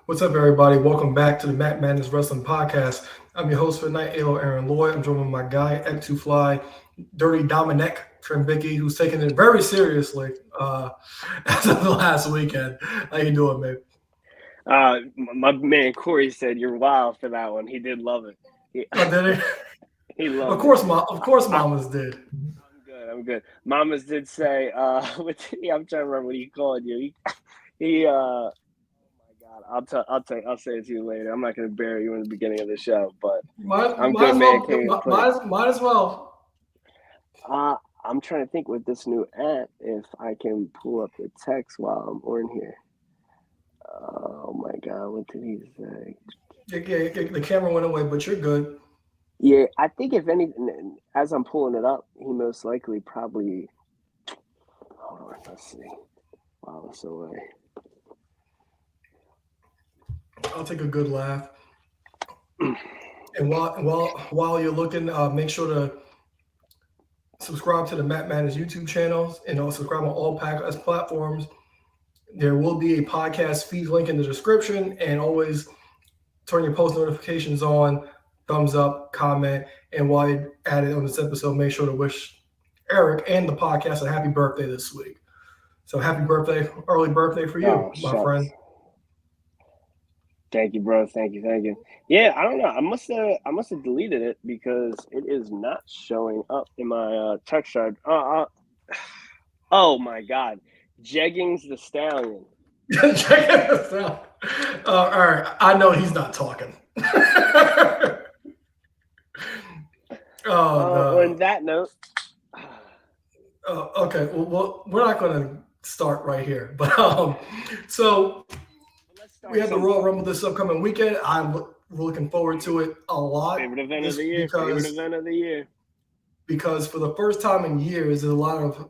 What's up, everybody? Welcome back to the Matt Madness Wrestling Podcast. I'm your host for tonight, AO Aaron Lloyd. I'm joined with my guy, X2Fly, Dirty Dominic Trembicki, who's taking it very seriously as of the last weekend. How you doing, man? My man Corey said you're wild for that one. He did love it. He, Oh, did it? he Of loved it. course, of course, I, mamas did. I'm good. Mamas did say, I'm trying to remember what he called you. Oh my God, I'll say it to you later. I'm not going to bury you in the beginning of the show, but I'm Might good, as man. well. Can't complain. Might as well. I'm trying to think with this new app if I can pull up the text while I'm on here. Oh my God, what did he say? Yeah, the camera went away, but you're good. Yeah, I think if anything, as I'm pulling it up, he most likely probably. Hold on, let's see. Wow, it's away. I'll take a good laugh. And while you're looking, make sure to subscribe to the Matt Madness YouTube channels and also subscribe on all podcast platforms. There will be a podcast feed link in the description, and always turn your post notifications on, thumbs up, comment, and while you're at it on this episode, make sure to wish Eric and the podcast a happy birthday this week. So happy birthday, early birthday for you, Oh, my friend. shucks. Thank you, bro. Thank you. Yeah, I don't know. I must have deleted it because it is not showing up in my text thread. Oh my God, Jeggings the Stallion. Check this out. All right, I know he's not talking. Oh On no. that note, Okay, well, we're not going to start right here, but so let's we start have the somewhere. Royal Rumble this upcoming weekend. We're looking forward to it a lot. Favorite event of This the year. Favorite event of the year. because for the first time in years, there's a lot of,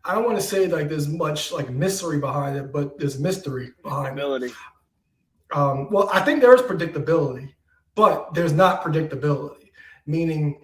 I don't want to say like there's much like mystery behind it, but there's mystery behind it. Predictability. Well, I think there is predictability, but there's not predictability, meaning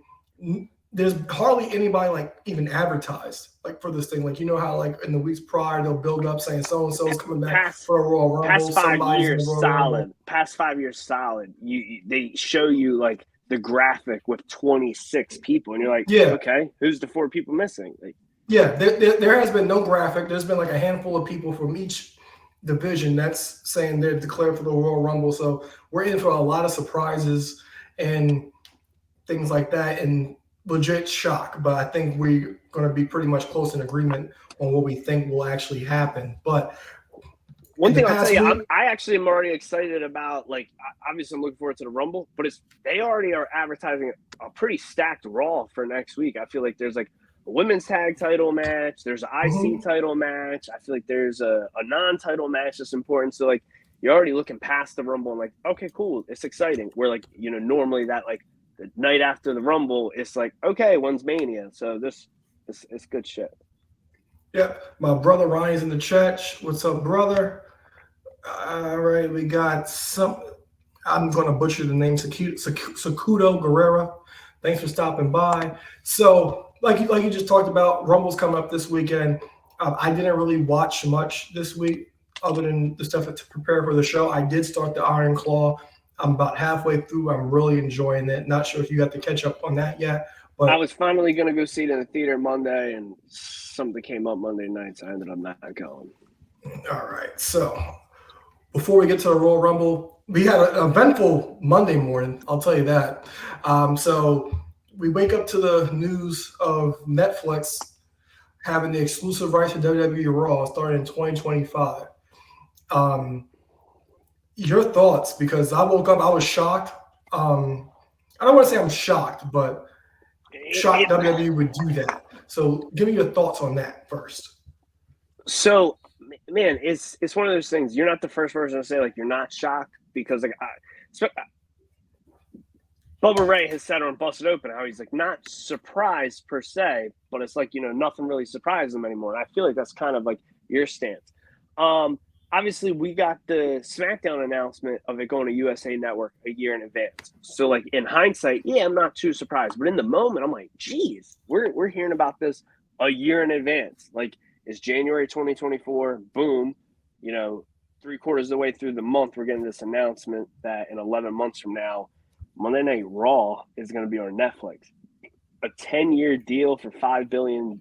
there's hardly anybody like even advertised like for this thing. Like you know how like in the weeks prior they'll build up saying so and so is coming back Past for a Royal Rumble, past five somebody's in the years Royal Rumble. solid. Past 5 years solid. They show you like the graphic with 26 people, and you're like, Yeah, okay, who's the 4 people missing? Like, yeah. There has been no graphic. There's been like a handful of people from each division that's saying they're declared for the Royal Rumble. So we're in for a lot of surprises and things like that, and legit shock. But I think we're going to be pretty much close in agreement on what we think will actually happen. But one in the thing I'll tell past you, week, I actually am already excited about. Like, obviously, I'm looking forward to the Rumble, but they already are advertising a pretty stacked Raw for next week. I feel like there's like a women's tag title match, there's an IC mhm, title match. I feel like there's a non-title match that's important. So like, you're already looking past the Rumble and like, okay, cool, it's exciting. Where like normally that like the night after the Rumble, it's like, okay, when's Mania? So this it's good shit. yeah, my brother Ryan's in the chat. What's up, brother? All right, we got some. I'm going to butcher the name, Sakudo Guerrera. Thanks for stopping by. So, like you just talked about, Rumble's coming up this weekend. I didn't really watch much this week other than the stuff to prepare for the show. I did start the Iron Claw. I'm about halfway through. I'm really enjoying it. Not sure if you got to catch up on that yet, I but was finally going to go see it in the theater Monday, and something came up Monday night, so I ended up not going. all right. So, before we get to the Royal Rumble, we had an eventful Monday morning. I'll tell you that. So we wake up to the news of Netflix having the exclusive rights to WWE Raw starting in 2025. Um, your thoughts? Because I woke up, I was shocked. I don't want to say I'm shocked, but shocked It, WWE would do that. So give me your thoughts on that first. so, man, it's one of those things. You're not the first person to say like you're not shocked because like Bubba Ray has said on Busted Open how he's like not surprised per se, but it's like nothing really surprises him anymore. And I feel like that's kind of like your stance. Um, Obviously, we got the SmackDown announcement of it going to USA Network a year in advance. So, like in hindsight, yeah, I'm not too surprised. But in the moment, I'm like, geez, we're hearing about this a year in advance. Like it's January 2024. Boom, you know. 3/4 of the way through the month, we're getting this announcement that in 11 months from now, Monday Night Raw is going to be on Netflix. A 10-year deal for $5 billion.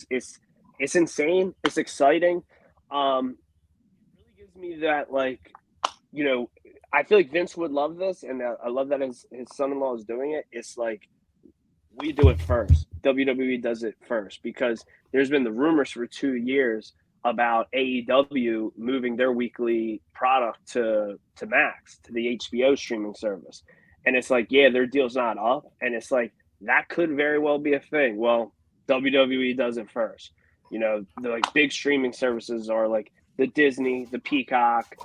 It's insane. It's exciting. It really gives me that, like, you know, I feel like Vince would love this, and I love that his son-in-law is doing it. It's like we do it first. WWE does it first because there's been the rumors for 2 years about AEW moving their weekly product to Max, to the HBO streaming service. And it's like, yeah, their deal's not up. And it's like, that could very well be a thing. Well, WWE does it first. You know, the like big streaming services are like the Disney, the Peacock,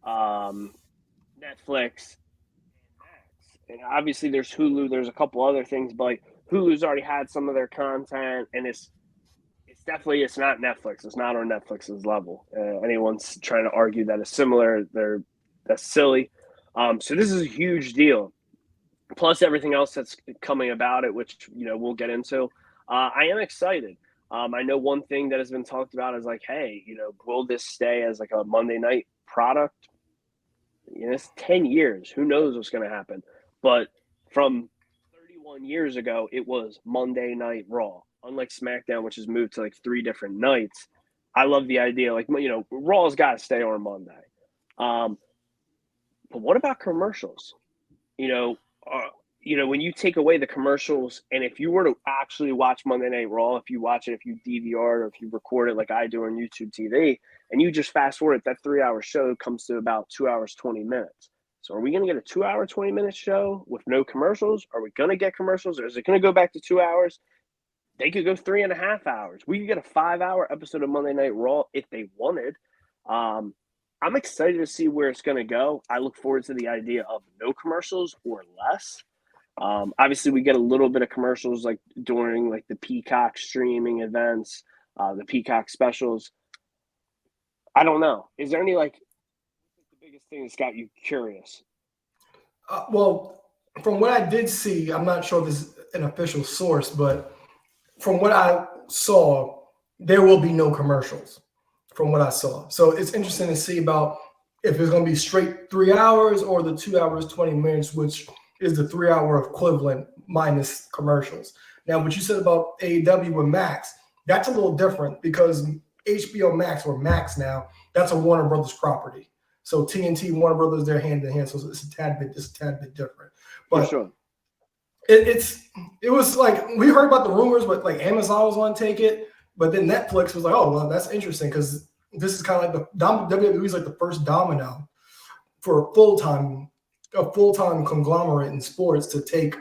Netflix, and obviously there's Hulu. There's a couple other things, but like Hulu's already had some of their content, and it's definitely it's not Netflix. It's not on Netflix's level. Anyone's trying to argue that it's similar, that's silly. So this is a huge deal. Plus everything else that's coming about it, which we'll get into. I am excited. I know one thing that has been talked about is like, hey, will this stay as like a Monday night product? It's 10 years. Who knows what's going to happen? But from 31 years ago, it was Monday Night Raw. Unlike SmackDown, which has moved to like 3 different nights, I love the idea. Like, Raw's got to stay on Monday. But what about commercials? When you take away the commercials, and if you were to actually watch Monday Night Raw, if you watch it, if you DVR it, or if you record it like I do on YouTube TV, and you just fast forward it, that 3-hour show comes to about 2 hours, 20 minutes. So are we going to get a 2-hour, 20-minute show with no commercials? Are we going to get commercials, or is it going to go back to 2 hours? They could go 3.5 hours. We could get a 5-hour episode of Monday Night Raw if they wanted. I'm excited to see where it's going to go. I look forward to the idea of no commercials or less. Obviously, we get a little bit of commercials like during like the Peacock streaming events, the Peacock specials. I don't know. Is there any like the biggest thing that's got you curious? Well, from what I did see, I'm not sure if this is an official source, but from what I saw, there will be no commercials. From what I saw, so it's interesting to see about if it's going to be straight 3 hours or the 2 hours 20 minutes, which is the 3-hour equivalent minus commercials. Now, what you said about AEW with Max, that's a little different because HBO Max or Max now, that's a Warner Brothers property. So TNT, Warner Brothers, they're hand in hand. So it's a tad bit different. But for sure. It was like we heard about the rumors, but like Amazon was going to take it, but then Netflix was like, oh well, that's interesting because this is kind of like the WWE is like the first domino for a full-time conglomerate in sports to take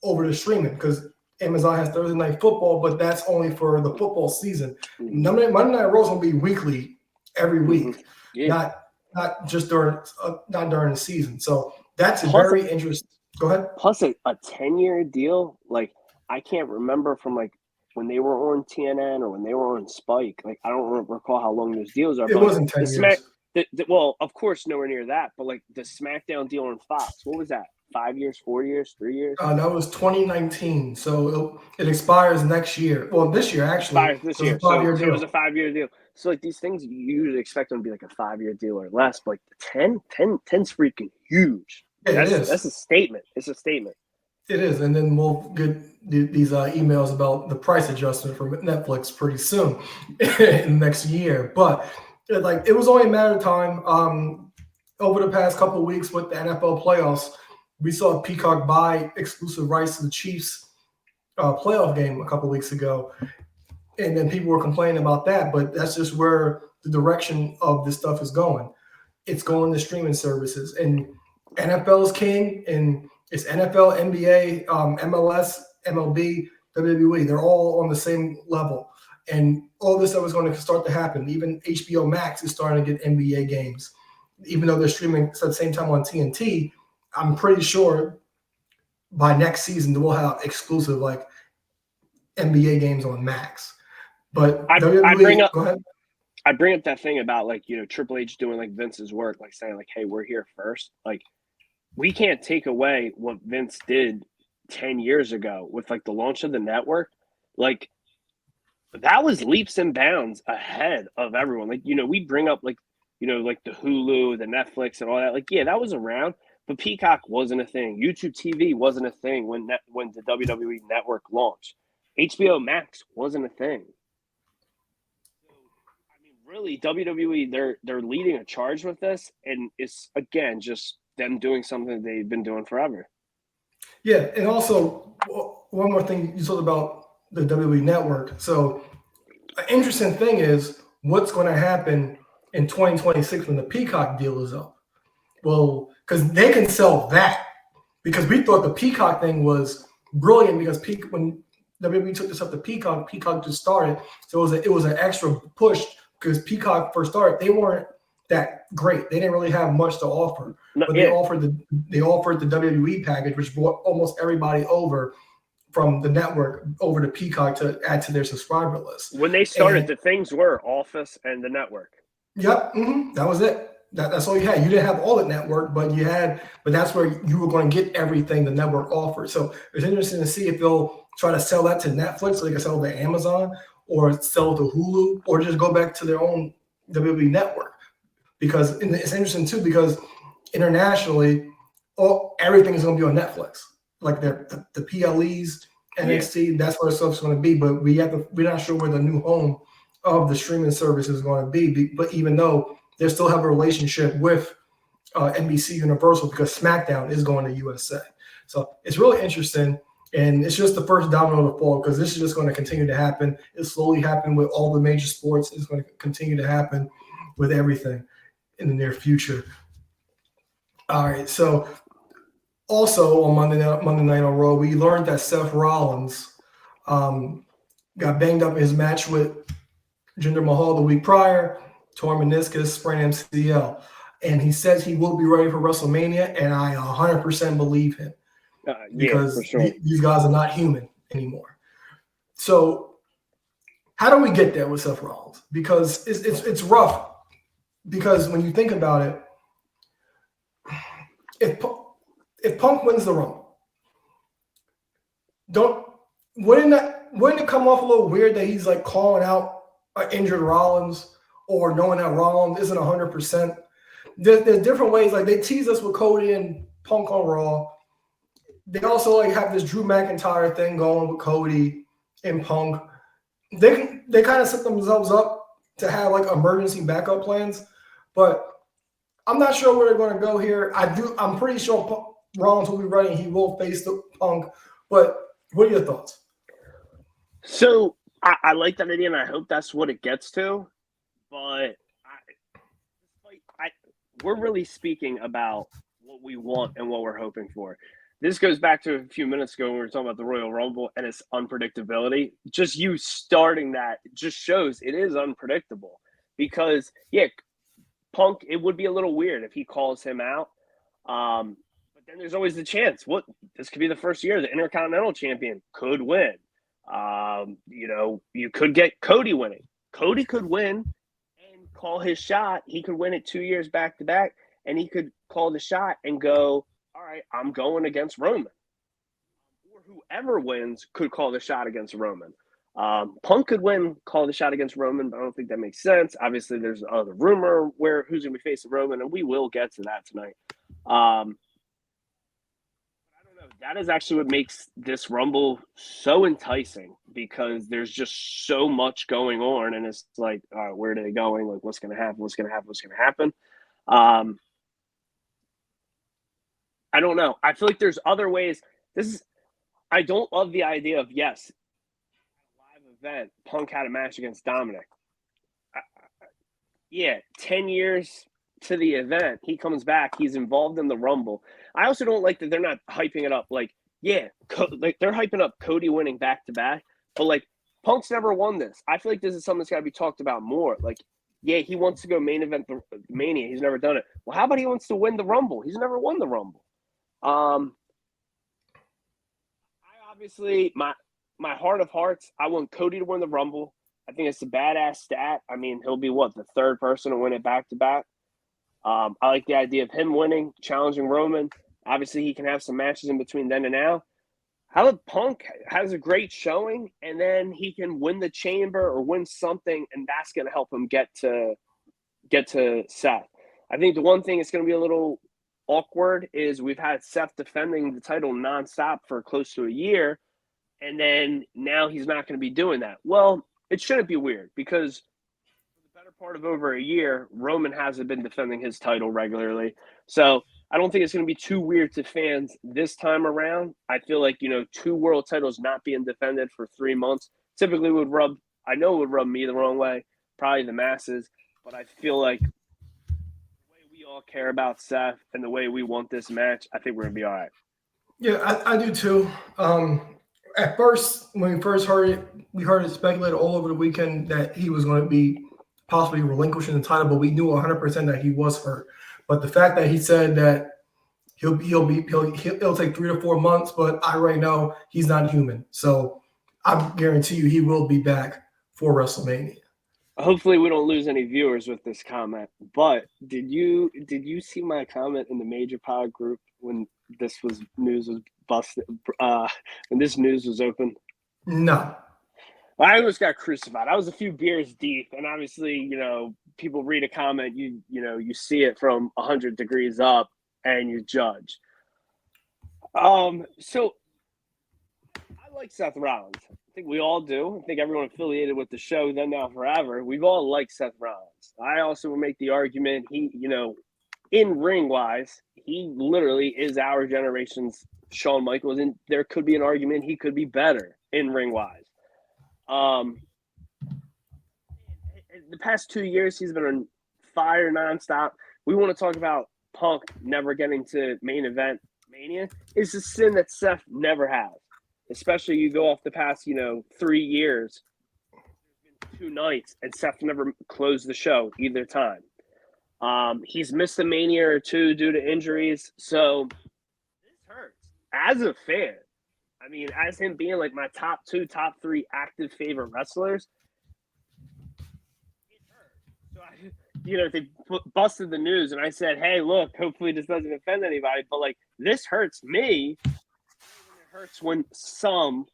over the streaming because Amazon has Thursday Night Football, but that's only for the football season. Monday Night Raw is going to be weekly, every week, not just during the season. So that's very interesting. Go ahead. Plus a 10-year deal. Like I can't remember from like when they were on TNN or when they were on Spike. Like I don't recall how long those deals are. It wasn't 10 years. Well, of course, nowhere near that. But like the SmackDown deal on Fox, what was that? 5 years, 4 years, 3 years? That was 2019. So it expires next year. Well, this year actually. Expires this year. So it was a 5-year deal. So like these things, you usually expect them to be like a 5-year deal or less. But like 10's freaking huge. Yeah, it is. That's a statement. It's a statement. It is, and then we'll get these emails about the price adjustment from Netflix pretty soon in the next year. But like it was only a matter of time. Over the past couple of weeks with the NFL playoffs, we saw Peacock buy exclusive rights to the Chiefs playoff game a couple of weeks ago, and then people were complaining about that. But that's just where the direction of this stuff is going. It's going to streaming services, and NFL is king, and it's NFL, NBA, MLS, MLB, WWE. They're all on the same level. And all this stuff is going to start to happen. Even HBO Max is starting to get NBA games. Even though they're streaming at the same time on TNT, I'm pretty sure by next season we'll have exclusive like NBA games on Max. But I bring up that thing about like, Triple H doing like Vince's work, like saying like, hey, we're here first. Like, we can't take away what Vince did 10 years ago with like the launch of the network. Like that was leaps and bounds ahead of everyone. Like, we bring up like like the Hulu, the Netflix, and all that. Like, yeah, that was around, but Peacock wasn't a thing. YouTube TV wasn't a thing when the WWE Network launched. HBO Max wasn't a thing. So, I mean, really, WWE they're leading a charge with this, and it's again just them doing something they've been doing forever. Yeah, and also one more thing you talked about the WWE Network. So an interesting thing is what's going to happen in 2026 when the Peacock deal is up. Well, because they can sell that. Because we thought the Peacock thing was brilliant because when WWE took this up to Peacock, Peacock just started. So it was an extra push because Peacock first started. They weren't that great. They didn't really have much to offer. But they offered the WWE package, which brought almost everybody over from the network over to Peacock to add to their subscriber list. When they started, the things were Office and the network. Yep, that was it. That's all you had. You didn't have all the network, but that's where you were going to get everything the network offered. So it's interesting to see if they'll try to sell that to Netflix, so they can sell it to Amazon, or sell it to Hulu, or just go back to their own WWE network. Because it's interesting too, because internationally, everything is going to be on Netflix. Like the PLEs, NXT, that's where stuff's going to be. But we're not sure where the new home of the streaming service is going to be. But even though they still have a relationship with NBC Universal, because SmackDown is going to USA. So it's really interesting. And it's just the first domino to fall, because this is just going to continue to happen. It slowly happened with all the major sports. It's going to continue to happen with everything in the near future. All right. So also on Monday Night on Raw, we learned that Seth Rollins got banged up in his match with Jinder Mahal the week prior, torn meniscus, sprained MCL. And he says he will be ready for WrestleMania, and I 100% believe him. Because for sure. These guys are not human anymore. So how do we get there with Seth Rollins? Because it's rough. Because when you think about it, if Punk wins the Rumble, wouldn't it come off a little weird that he's like calling out an injured Rollins, or knowing that Rollins isn't 100%? There's different ways. Like, they tease us with Cody and Punk on Raw. They also like have this Drew McIntyre thing going with Cody and Punk. They kind of set themselves up to have like emergency backup plans, but I'm not sure where they're going to go here. I'm pretty sure Rollins will be ready. He will face the Punk. But what are your thoughts? So I like that idea, and I hope that's what it gets to. But we're really speaking about what we want and what we're hoping for. This goes back to a few minutes ago when we were talking about the Royal Rumble and its unpredictability. Just you starting that just shows it is unpredictable. Because, Punk, it would be a little weird if he calls him out. But then there's always the chance. This could be the first year the Intercontinental Champion could win. You could get Cody winning. Cody could win and call his shot. He could win it 2 years back to back, and he could call the shot and go, all right, I'm going against Roman. Or whoever wins could call the shot against Roman. Punk could win, call the shot against Roman, but I don't think that makes sense. Obviously, there's the rumor who's going to be facing Roman, and we will get to that tonight. I don't know. That is actually what makes this Rumble so enticing, because there's just so much going on, and it's like, all right, where are they going? Like, what's going to happen? What's going to happen? What's going to happen? I don't know. I feel like there's other ways. I don't love the idea of, yes, at a live event, Punk had a match against Dominic. 10 years to the event, he comes back, he's involved in the Rumble. I also don't like that they're not hyping it up. Like, they're hyping up Cody winning back to back, but like, Punk's never won this. I feel like this is something that's got to be talked about more. Like, he wants to go main event the Mania. He's never done it. Well, how about he wants to win the Rumble? He's never won the Rumble. I obviously, my heart of hearts, I want Cody to win the Rumble. I think it's a badass stat. I mean, he'll be the third person to win it back to back. I like the idea of him winning, challenging Roman. Obviously, he can have some matches in between then and now. How about Punk has a great showing, and then he can win the Chamber or win something, and that's going to help him get to get to Seth. I think the one thing that's going to be a little awkward is we've had Seth defending the title nonstop for close to a year, and then now he's not going to be doing that. Well, it shouldn't be weird because for the better part of over a year, Roman hasn't been defending his title regularly. So I don't think it's going to be too weird to fans this time around. I feel like, 2 world titles not being defended for 3 months typically would rub me the wrong way, probably the masses. But I feel like the way we all care about Seth and the way we want this match, I think we're going to be all right. Yeah, I do too. At first, when we first heard it, we heard it speculated all over the weekend that he was going to be possibly relinquishing the title, but we knew 100% that he was hurt. But the fact that he said that it'll take 3 to 4 months, but I already know he's not human, so I guarantee you he will be back for WrestleMania. Hopefully, we don't lose any viewers with this comment. But did you see my comment in the Major Pod group when this news was busted? When this news was open? No. I almost got crucified. I was a few beers deep, and obviously, people read a comment, you see it from 100 degrees up, and you judge. So I like Seth Rollins. I think we all do. I think everyone affiliated with the show then, now, forever. We've all liked Seth Rollins. I also would make the argument he, in ring wise, he literally is our generation's Shawn Michaels, and there could be an argument he could be better in ring wise. The past 2 years, he's been on fire nonstop. We want to talk about Punk never getting to main event Mania. It's a sin that Seth never has. Especially you go off the past, 3 years. There's been 2 nights, and Seth never closed the show either time. He's missed a Mania or 2 due to injuries, so this hurts. As a fan, I mean, as him being like my top 2, top 3 active favorite wrestlers, it hurts. So they busted the news, and I said, "Hey, look, hopefully this doesn't offend anybody, but like this hurts me. It hurts when some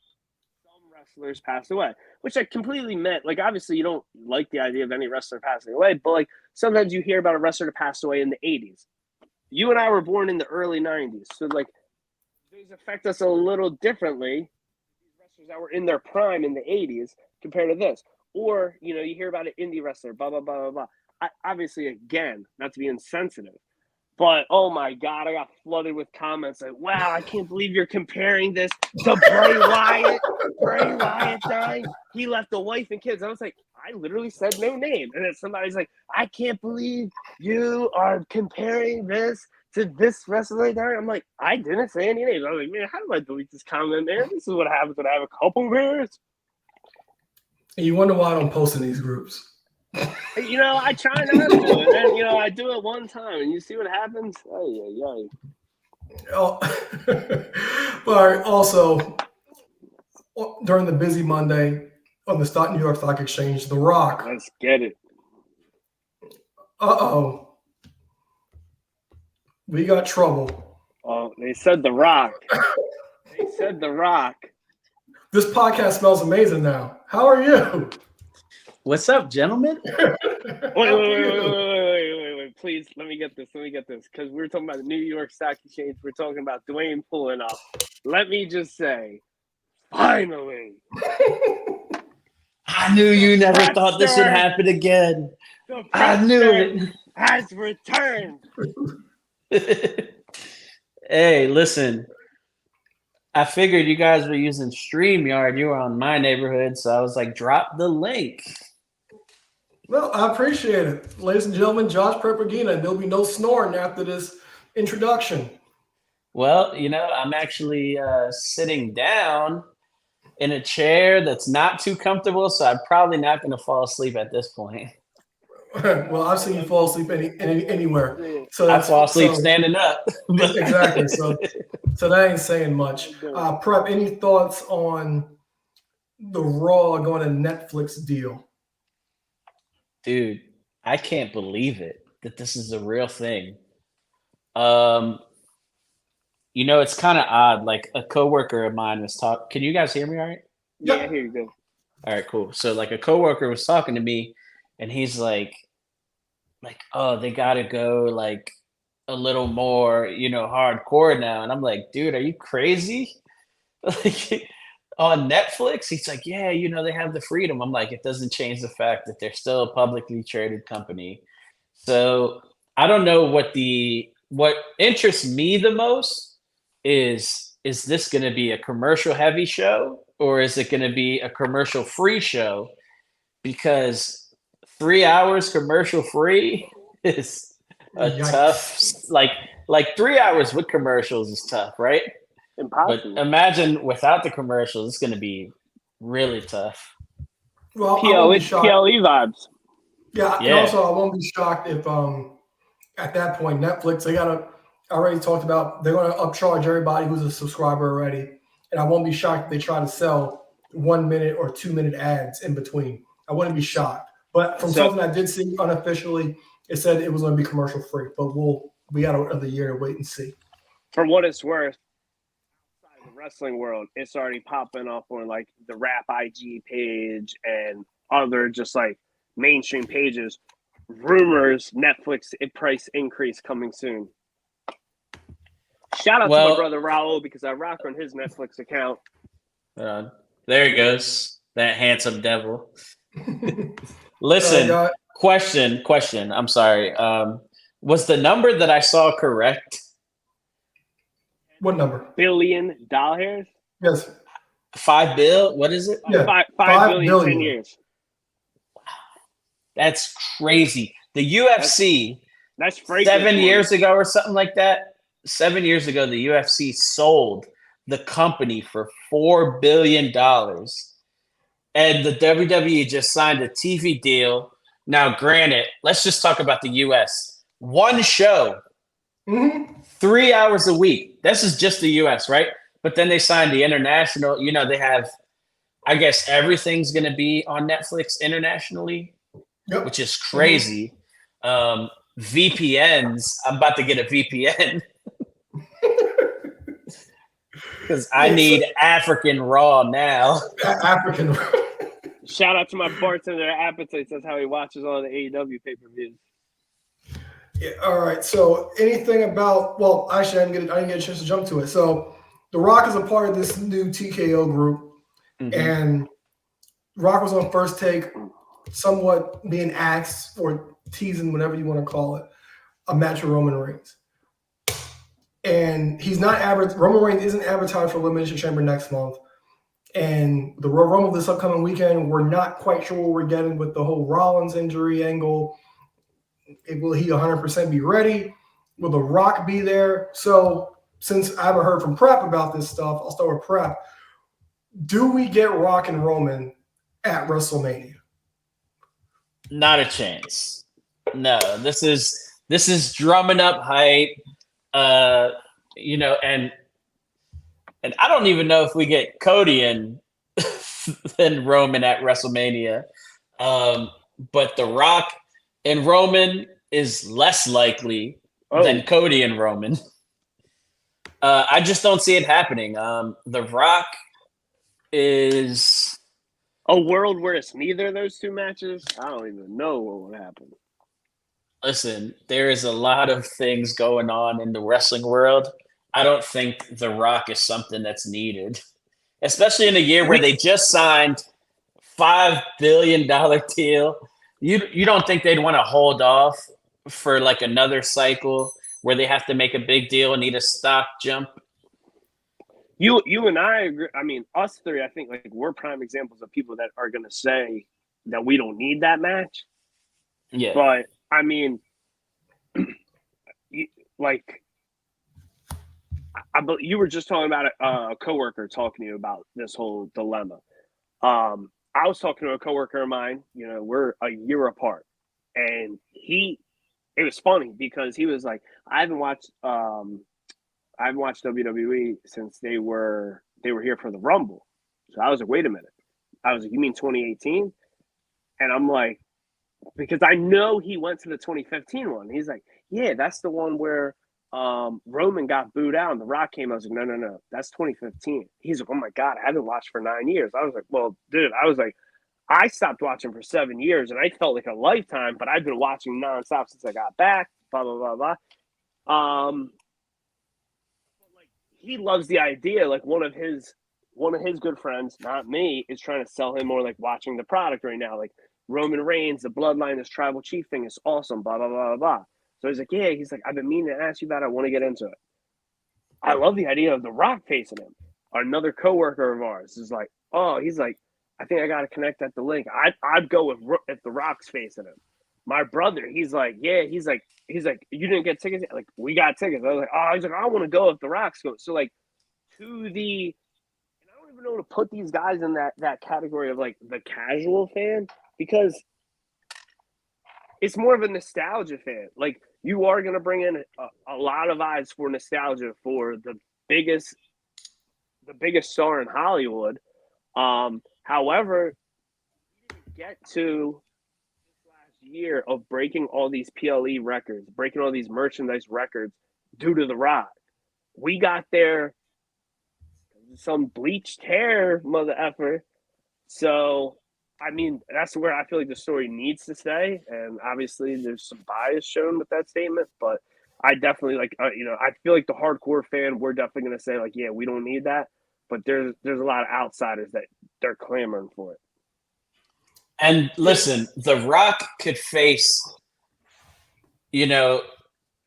wrestlers pass away," which I completely meant. Like, obviously, you don't like the idea of any wrestler passing away, but like sometimes you hear about a wrestler that passed away in the '80s. You and I were born in the early '90s, so like these affect us a little differently. These wrestlers that were in their prime in the '80s compared to this, or you hear about an indie wrestler, blah blah blah blah blah. Obviously, again, not to be insensitive, but oh my God, I got flooded with comments like, "Wow, I can't believe you're comparing this to Bray Wyatt. Bray Wyatt dying. He left a wife and kids." I was like, I literally said no name. And then somebody's like, "I can't believe you are comparing this to this wrestler dying." I'm like, I didn't say any names. I was like, man, how do I delete this comment, man? This is what happens when I have a couple beers. And you wonder why I don't post in these groups. I try not to. And then, I do it one time, and you see what happens. Oh. But also, during the busy Monday on the New York Stock Exchange, The Rock. Let's get it. We got trouble. Oh, they said The Rock. They said The Rock. This podcast smells amazing now. How are you? What's up, gentlemen? Wait. Please, let me get this. Because we were talking about the New York Stock Exchange. We're talking about Dwayne pulling up. Let me just say, finally. I knew you never thought this would happen again. I knew it. Has returned. Hey, listen. I figured you guys were using StreamYard. You were on my neighborhood, so I was like, drop the link. Well, I appreciate it. Ladies and gentlemen, Josh Prepagina. There'll be no snoring after this introduction. Well, I'm actually sitting down in a chair that's not too comfortable, so I'm probably not going to fall asleep at this point. Well, I've seen you fall asleep anywhere. So I fall asleep standing up. Exactly. So that ain't saying much. Prep, any thoughts on the Raw going to Netflix deal? Dude, I can't believe it that this is a real thing. It's kind of odd. Like a coworker of mine was talking. Can you guys hear me all right? Yeah, I hear you good. All right, cool. So like a coworker was talking to me, and he's like, like, oh, they gotta go like a little more, hardcore now. And I'm like, dude, are you crazy? Like on Netflix, he's like, yeah, they have the freedom. I'm like, it doesn't change the fact that they're still a publicly traded company. So I don't know what interests me the most is this going to be a commercial heavy show or is it going to be a commercial free show? Because 3 hours commercial free is a tough Yikes. like 3 hours with commercials is tough, right? But Impossible. imagine without the commercials, it's going to be really tough. Well, I won't be shocked. PLE vibes. Yeah, and Yeah. also I won't be shocked if at that point Netflix I already talked about they're gonna upcharge everybody who's a subscriber already. And I won't be shocked if they try to sell 1 minute or 2 minute ads in between. I wouldn't be shocked. But from something I did see unofficially, it said it was gonna be commercial free. But we got another year to wait and see. For what it's worth, outside the wrestling world, it's already popping up on like the Rap IG page and other just like mainstream pages. Rumors Netflix price increase coming soon. Shout out to my brother Raul because I rock on his Netflix account. There he goes, that handsome devil. Listen, question. I'm sorry. Was the number that I saw correct? What number? $1 billion? Yes. 5 bill? What is it? Yeah. 5 billion 10 years. That's crazy. The UFC, that's 7 years ago or something like that. 7 years ago, the UFC sold the company for $4 billion. And the WWE just signed a TV deal. Now, granted, let's just talk about the US. One show, 3 hours a week. This is just the US, right? But then they signed the international. They have, I guess, everything's going to be on Netflix internationally, which is crazy. VPNs. I'm about to get a VPN. Because I need African Raw now. African Raw. Shout out to my bartender at Appetites. That's how he watches all the AEW pay-per-views. Yeah, all right. So anything about actually I didn't get a chance to jump to it. So The Rock is a part of this new TKO group. And Rock was on First Take, somewhat being asked or teasing, whatever you want to call it, a match with Roman Reigns. And he's not Roman Reigns isn't advertised for Elimination Chamber next month. And the Royal Rumble this upcoming weekend, we're not quite sure what we're getting with the whole Rollins injury angle. Will he 100% be ready? Will The Rock be there? So since I haven't heard from Prep about this stuff, I'll start with Prep. Do we get Rock and Roman at WrestleMania? Not a chance. No, this is drumming up hype. And I don't even know if we get Cody and Roman at WrestleMania. But The Rock and Roman is less likely than Cody and Roman. I just don't see it happening. The Rock is a world where it's neither of those two matches. I don't even know what would happen. Listen, there is a lot of things going on in the wrestling world. I don't think The Rock is something that's needed, especially in a year where they just signed $5 billion deal. You don't think they'd want to hold off for like another cycle where they have to make a big deal and need a stock jump? You and I agree. I mean, us three, I think like we're prime examples of people that are going to say that we don't need that match. Yeah. But I mean, like, you were just talking about a coworker talking to you about this whole dilemma. I was talking to a coworker of mine. We're a year apart, and it was funny because he was like, I haven't watched WWE since they were here for the Rumble. So I was like, wait a minute. I was like, you mean 2018? And I'm like, because I know he went to the 2015 one. He's like, yeah, that's the one where Roman got booed out and The Rock came. I was like, no, that's 2015. He's like, oh my God, I haven't watched for 9 years. I was like, well, dude, I was like, I stopped watching for 7 years, and I felt like a lifetime. But I've been watching nonstop since I got back. Blah blah blah blah. Like he loves the idea. Like one of his good friends, not me, is trying to sell him more like watching the product right now. Like Roman Reigns, the Bloodline, this tribal chief thing is awesome. Blah blah blah blah blah. So he's like, yeah. He's like, I've been meaning to ask you about it. I want to get into it. I love the idea of The Rock facing him. Another coworker of ours is like, oh, he's like, I think I got to connect at the link. I'd go if The Rock's facing him. My brother, he's like, yeah, he's like, you didn't get tickets? Like, we got tickets. I was like, oh, he's like, I want to go if The Rock's goes. So like, and I don't even know to put these guys in that category of like the casual fan, because it's more of a nostalgia fan. Like you are going to bring in a lot of eyes for nostalgia for the biggest star in Hollywood. However, we didn't get to this last year of breaking all these PLE records, breaking all these merchandise records due to The Rock. We got there some bleached hair, mother effer. So, I mean, that's where I feel like the story needs to stay. And obviously, there's some bias shown with that statement, but I definitely I feel like the hardcore fan, we're definitely going to say like, yeah, we don't need that. But there's a lot of outsiders that they're clamoring for it. And listen, The Rock could face,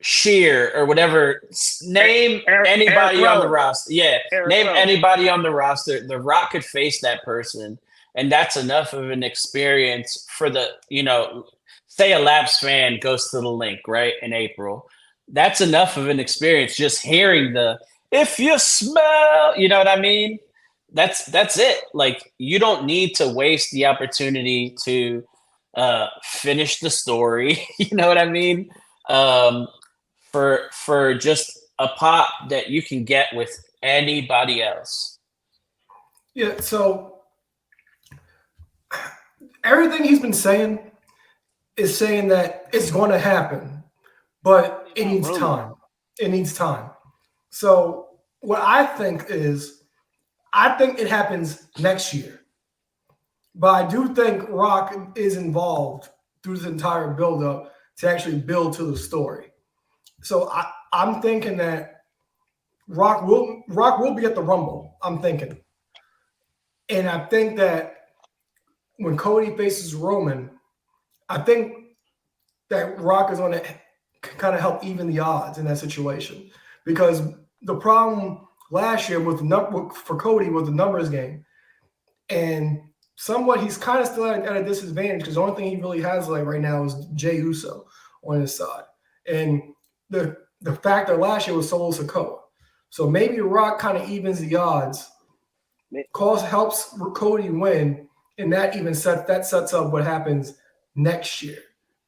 Sheer or whatever. Name anybody on the roster. Yeah, name anybody on the roster. The Rock could face that person, and that's enough of an experience for the, say a Labs fan goes to the link, right, in April. That's enough of an experience just hearing if you smell, you know what I mean? That's it. Like, you don't need to waste the opportunity to finish the story. You know what I mean? For just a pop that you can get with anybody else. Yeah, so everything he's been saying is saying that it's going to happen, but it needs time. It needs time. So what I think it happens next year. But I do think Rock is involved through this entire build-up to actually build to the story. So I'm thinking that Rock will be at the Rumble, I'm thinking. And I think that when Cody faces Roman, I think that Rock is going to kind of help even the odds in that situation. Because the problem last year for Cody was the numbers game. And somewhat he's kind of still at a disadvantage because the only thing he really has like right now is Jey Uso on his side. And the factor last year was Solo Sikoa. So maybe Rock kind of evens the odds, helps Cody win, and that sets up what happens next year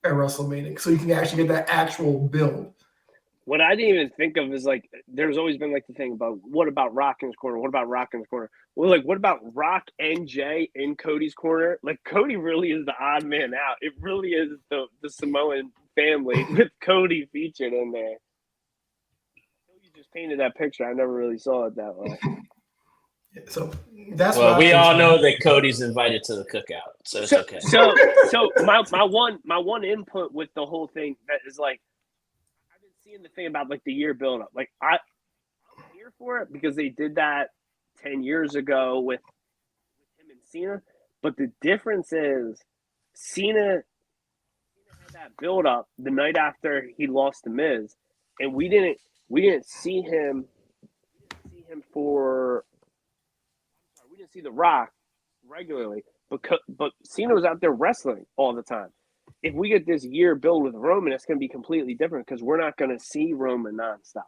at WrestleMania. So you can actually get that actual build. What I didn't even think of is like there's always been like the thing about what about Rock in his corner? What about Rock in his corner? Well, like what about Rock and Jey in Cody's corner? Like Cody really is the odd man out. It really is the Samoan family with Cody featured in there. You just painted that picture. I never really saw it that way. So that's we all know that Cody's invited to the cookout, so it's okay. So my one input with the whole thing that is like I've been seeing the thing about like the year build up. Like I'm here for it because they did that 10 years ago with him and Cena. But the difference is Cena had that build up the night after he lost to Miz, and we didn't see him. We didn't see The Rock regularly, but Cena was out there wrestling all the time. If we get this year build with Roman, it's going to be completely different because we're not going to see Roman nonstop.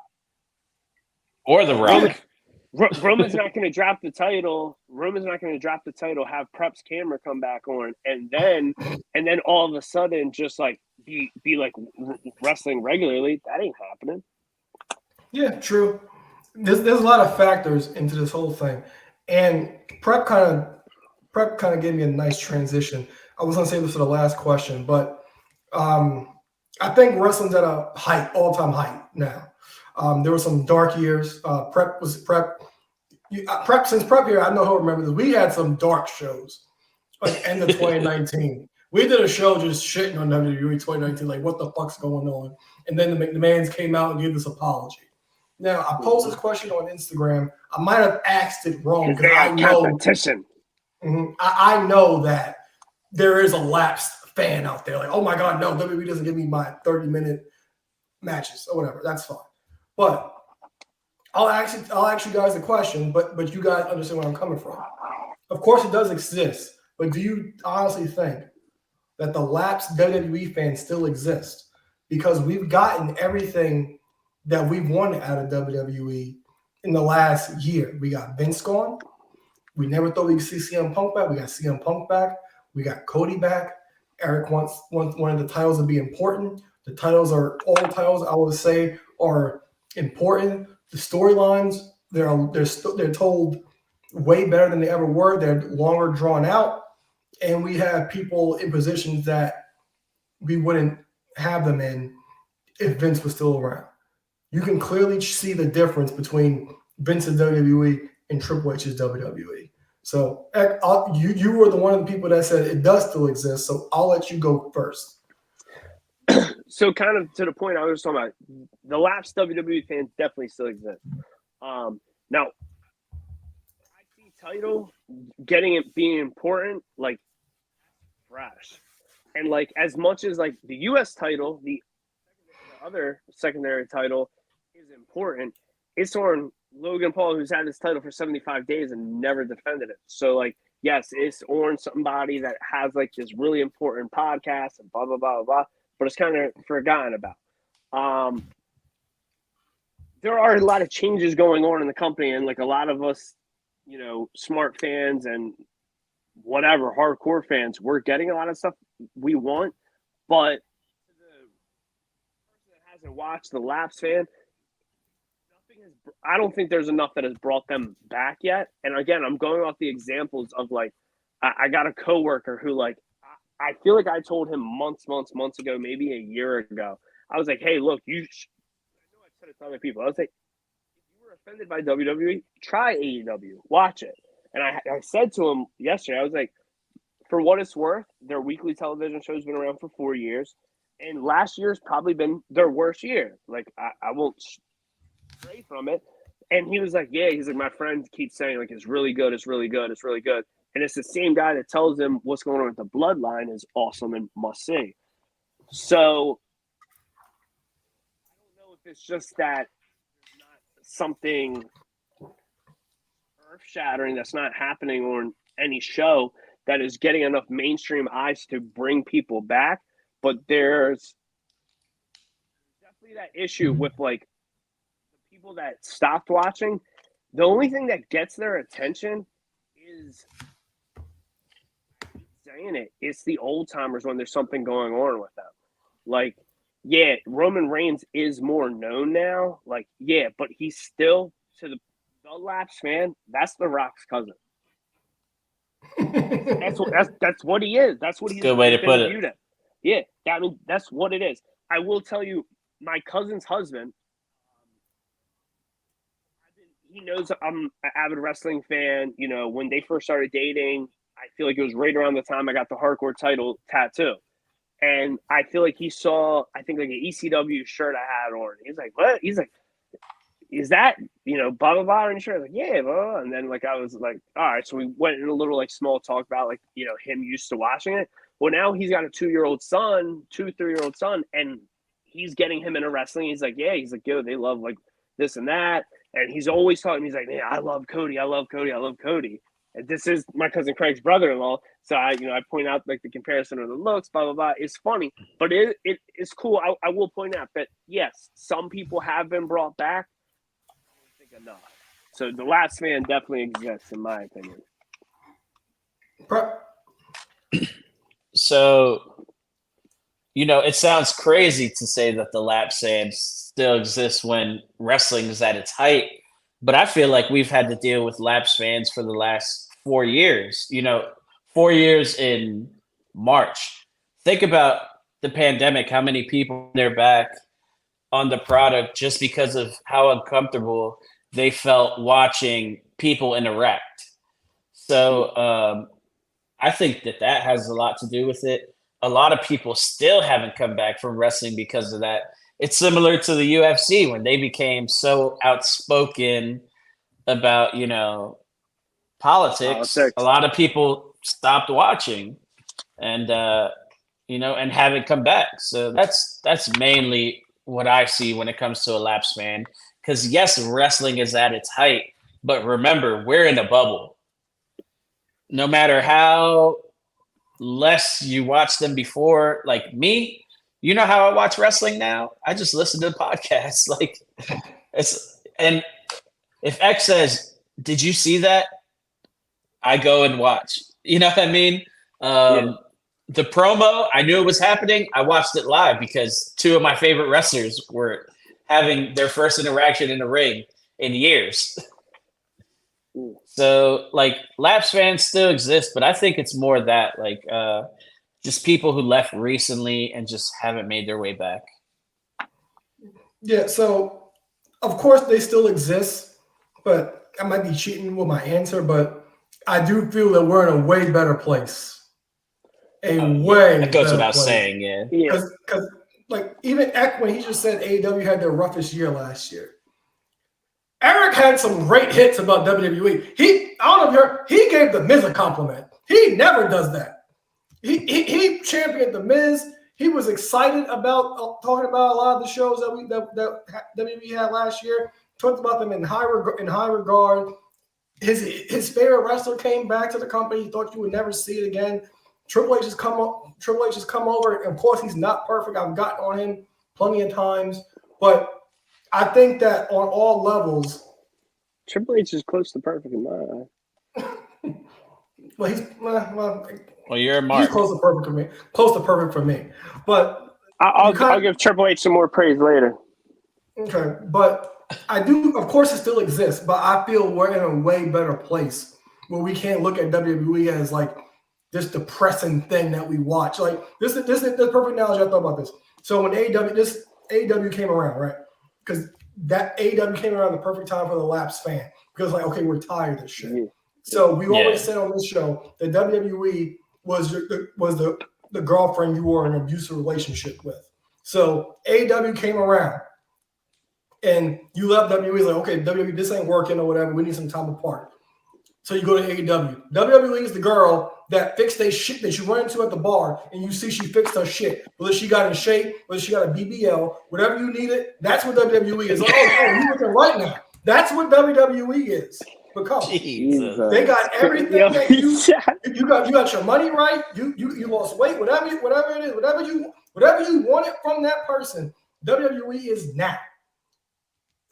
Or The Rock. Roman's not going to drop the title. Roman's not going to drop the title, have Prep's camera come back on, and then all of a sudden just like be like wrestling regularly. That ain't happening. Yeah, true. There's a lot of factors into this whole thing. And Prep kind of gave me a nice transition. I was going to say this for the last question, but I think wrestling's at a all-time height now. There were some dark years. Since Prep here, I know he'll remember this. We had some dark shows like end of 2019. We did a show just shitting on WWE 2019, like what the fuck's going on. And then the McMahons came out and gave this apology. Now I posed this question on Instagram. I might have asked it wrong because I know competition. I know that there is a lapsed fan out there. Like, oh my God, no, WWE doesn't give me my 30-minute matches or whatever. That's fine. But I'll ask you guys a question, but you guys understand where I'm coming from. Of course, it does exist, but do you honestly think that the lapsed WWE fans still exist? Because we've gotten everything that we wanted out of WWE in the last year. We got Vince gone. We never thought we'd see CM Punk back. We got CM Punk back. We got Cody back. Eric wants one of the titles to be important. The titles are all titles I would say are important. The storylines they're told way better than they ever were. They're longer drawn out, and we have people in positions that we wouldn't have them in if Vince was still around. You can clearly see the difference between Vince's WWE and Triple H's WWE. So you were the one of the people that said it does still exist. So I'll let you go first. So kind of to the point I was talking about, the lapsed WWE fans definitely still exist. Now, IC title, getting it being important, like fresh. And like as much as like the US title, the other secondary title is important, it's on Logan Paul, who's had his title for 75 days and never defended it. So like, yes, it's on somebody that has like this really important podcast and blah, blah, blah, blah, blah, but it's kind of forgotten about. There are a lot of changes going on in the company, and like a lot of us, you know, smart fans and whatever, hardcore fans, we're getting a lot of stuff we want, but the person that hasn't watched, the Laps fan, I don't think there's enough that has brought them back yet. And again, I'm going off the examples of like, I got a coworker who like, I feel like I told him months ago, maybe a year ago. I was like, hey, look, I know I said it to other people. I was like, if you were offended by WWE, try AEW, watch it. And I said to him yesterday, I was like, for what it's worth, their weekly television show's been around for 4 years. And last year's probably been their worst year. Like, I won't stray from it. And he was like, yeah, he's like, my friend keeps saying like, it's really good. It's really good. It's really good. And it's the same guy that tells him what's going on with the bloodline is awesome and must see. So I don't know if it's just that there's not something earth-shattering that's not happening on any show that is getting enough mainstream eyes to bring people back. But there's definitely that issue with like the people that stopped watching. The only thing that gets their attention is saying it's the old timers when there's something going on with them. Like, yeah, Roman Reigns is more known now. Like, yeah, but he's still to the Laps fan. That's The Rock's cousin. that's what he is. That's what he's good way to put it. At. Yeah, I mean that's what it is. I will tell you, my cousin's husband. He knows I'm an avid wrestling fan. You know, when they first started dating, I feel like it was right around the time I got the hardcore title tattoo. And I feel like he saw, I think like an ECW shirt I had on. He's like, what? He's like, is that, you know, blah, blah, blah. And sure, like, yeah, blah. And then like, I was like, all right. So we went in a little like small talk about like, you know, him used to watching it. Well, now he's got a 3-year-old son, and he's getting him into wrestling. He's like, yeah, he's like, yo, they love like this and that. And he's always talking, he's like, man, I love Cody. And this is my cousin Craig's brother-in-law. So I point out like the comparison of the looks, blah, blah, blah. It's funny, but it's cool. I will point out that yes, some people have been brought back. I don't think enough. So the Last Man definitely exists in my opinion. So, you know, it sounds crazy to say that the Laps fans still exists when wrestling is at its height, but I feel like we've had to deal with Laps fans for the last 4 years. You know, 4 years in March. Think about the pandemic, how many people they're back on the product just because of how uncomfortable they felt watching people interact. So I think that has a lot to do with it. A lot of people still haven't come back from wrestling because of that. It's similar to the UFC when they became so outspoken about, politics. Politics. A lot of people stopped watching and and haven't come back. So that's mainly what I see when it comes to a Laps fan. Because yes, wrestling is at its height, but remember, we're in a bubble. No matter how less you watch them before, like me, you know how I watch wrestling now? I just listen to the podcast. Like and if X says, "Did you see that?" I go and watch. You know what I mean? The promo, I knew it was happening. I watched it live because two of my favorite wrestlers were having their first interaction in the ring in years. So, like, Laps fans still exist, but I think it's more that, like, just people who left recently and just haven't made their way back. Yeah, so, of course, they still exist, but I might be cheating with my answer, but I do feel that we're in a way better place. That goes without saying, yeah. Because like even Eck, when he just said AEW had their roughest year last year, Eric had some great hits about WWE. I don't know if you heard, he gave The Miz a compliment. He never does that. He championed The Miz. He was excited about talking about a lot of the shows that WWE had last year. Talked about them in high regard. His favorite wrestler came back to the company. He thought you would never see it again. Triple H has come over. And of course, he's not perfect. I've gotten on him plenty of times, but I think that on all levels, Triple H is close to perfect in my eye. Well, you're a mark. He's close to perfect for me. Close to perfect for me, but I'll give Triple H some more praise later. Okay, but I do. Of course, it still exists, but I feel we're in a way better place where we can't look at WWE as like this depressing thing that we watch. Like this is the perfect analogy. I thought about this. So when AEW came around, right? Because that AEW came around the perfect time for the Laps fan. Because like, okay, we're tired of this shit. Yeah. So we always said on this show that WWE was the girlfriend you were in an abusive relationship with. So AEW came around, and you left WWE. Like, okay, WWE, this ain't working or whatever. We need some time apart. So you go to AEW. WWE is the girl that fixed their shit that you run into at the bar, and you see she fixed her shit. Whether she got in shape, whether she got a BBL, whatever you needed, that's what WWE is. Like, oh, you looking right now. That's what WWE is. Because they got everything that you got your money right. You lost weight, whatever it is, whatever you wanted from that person. WWE is now.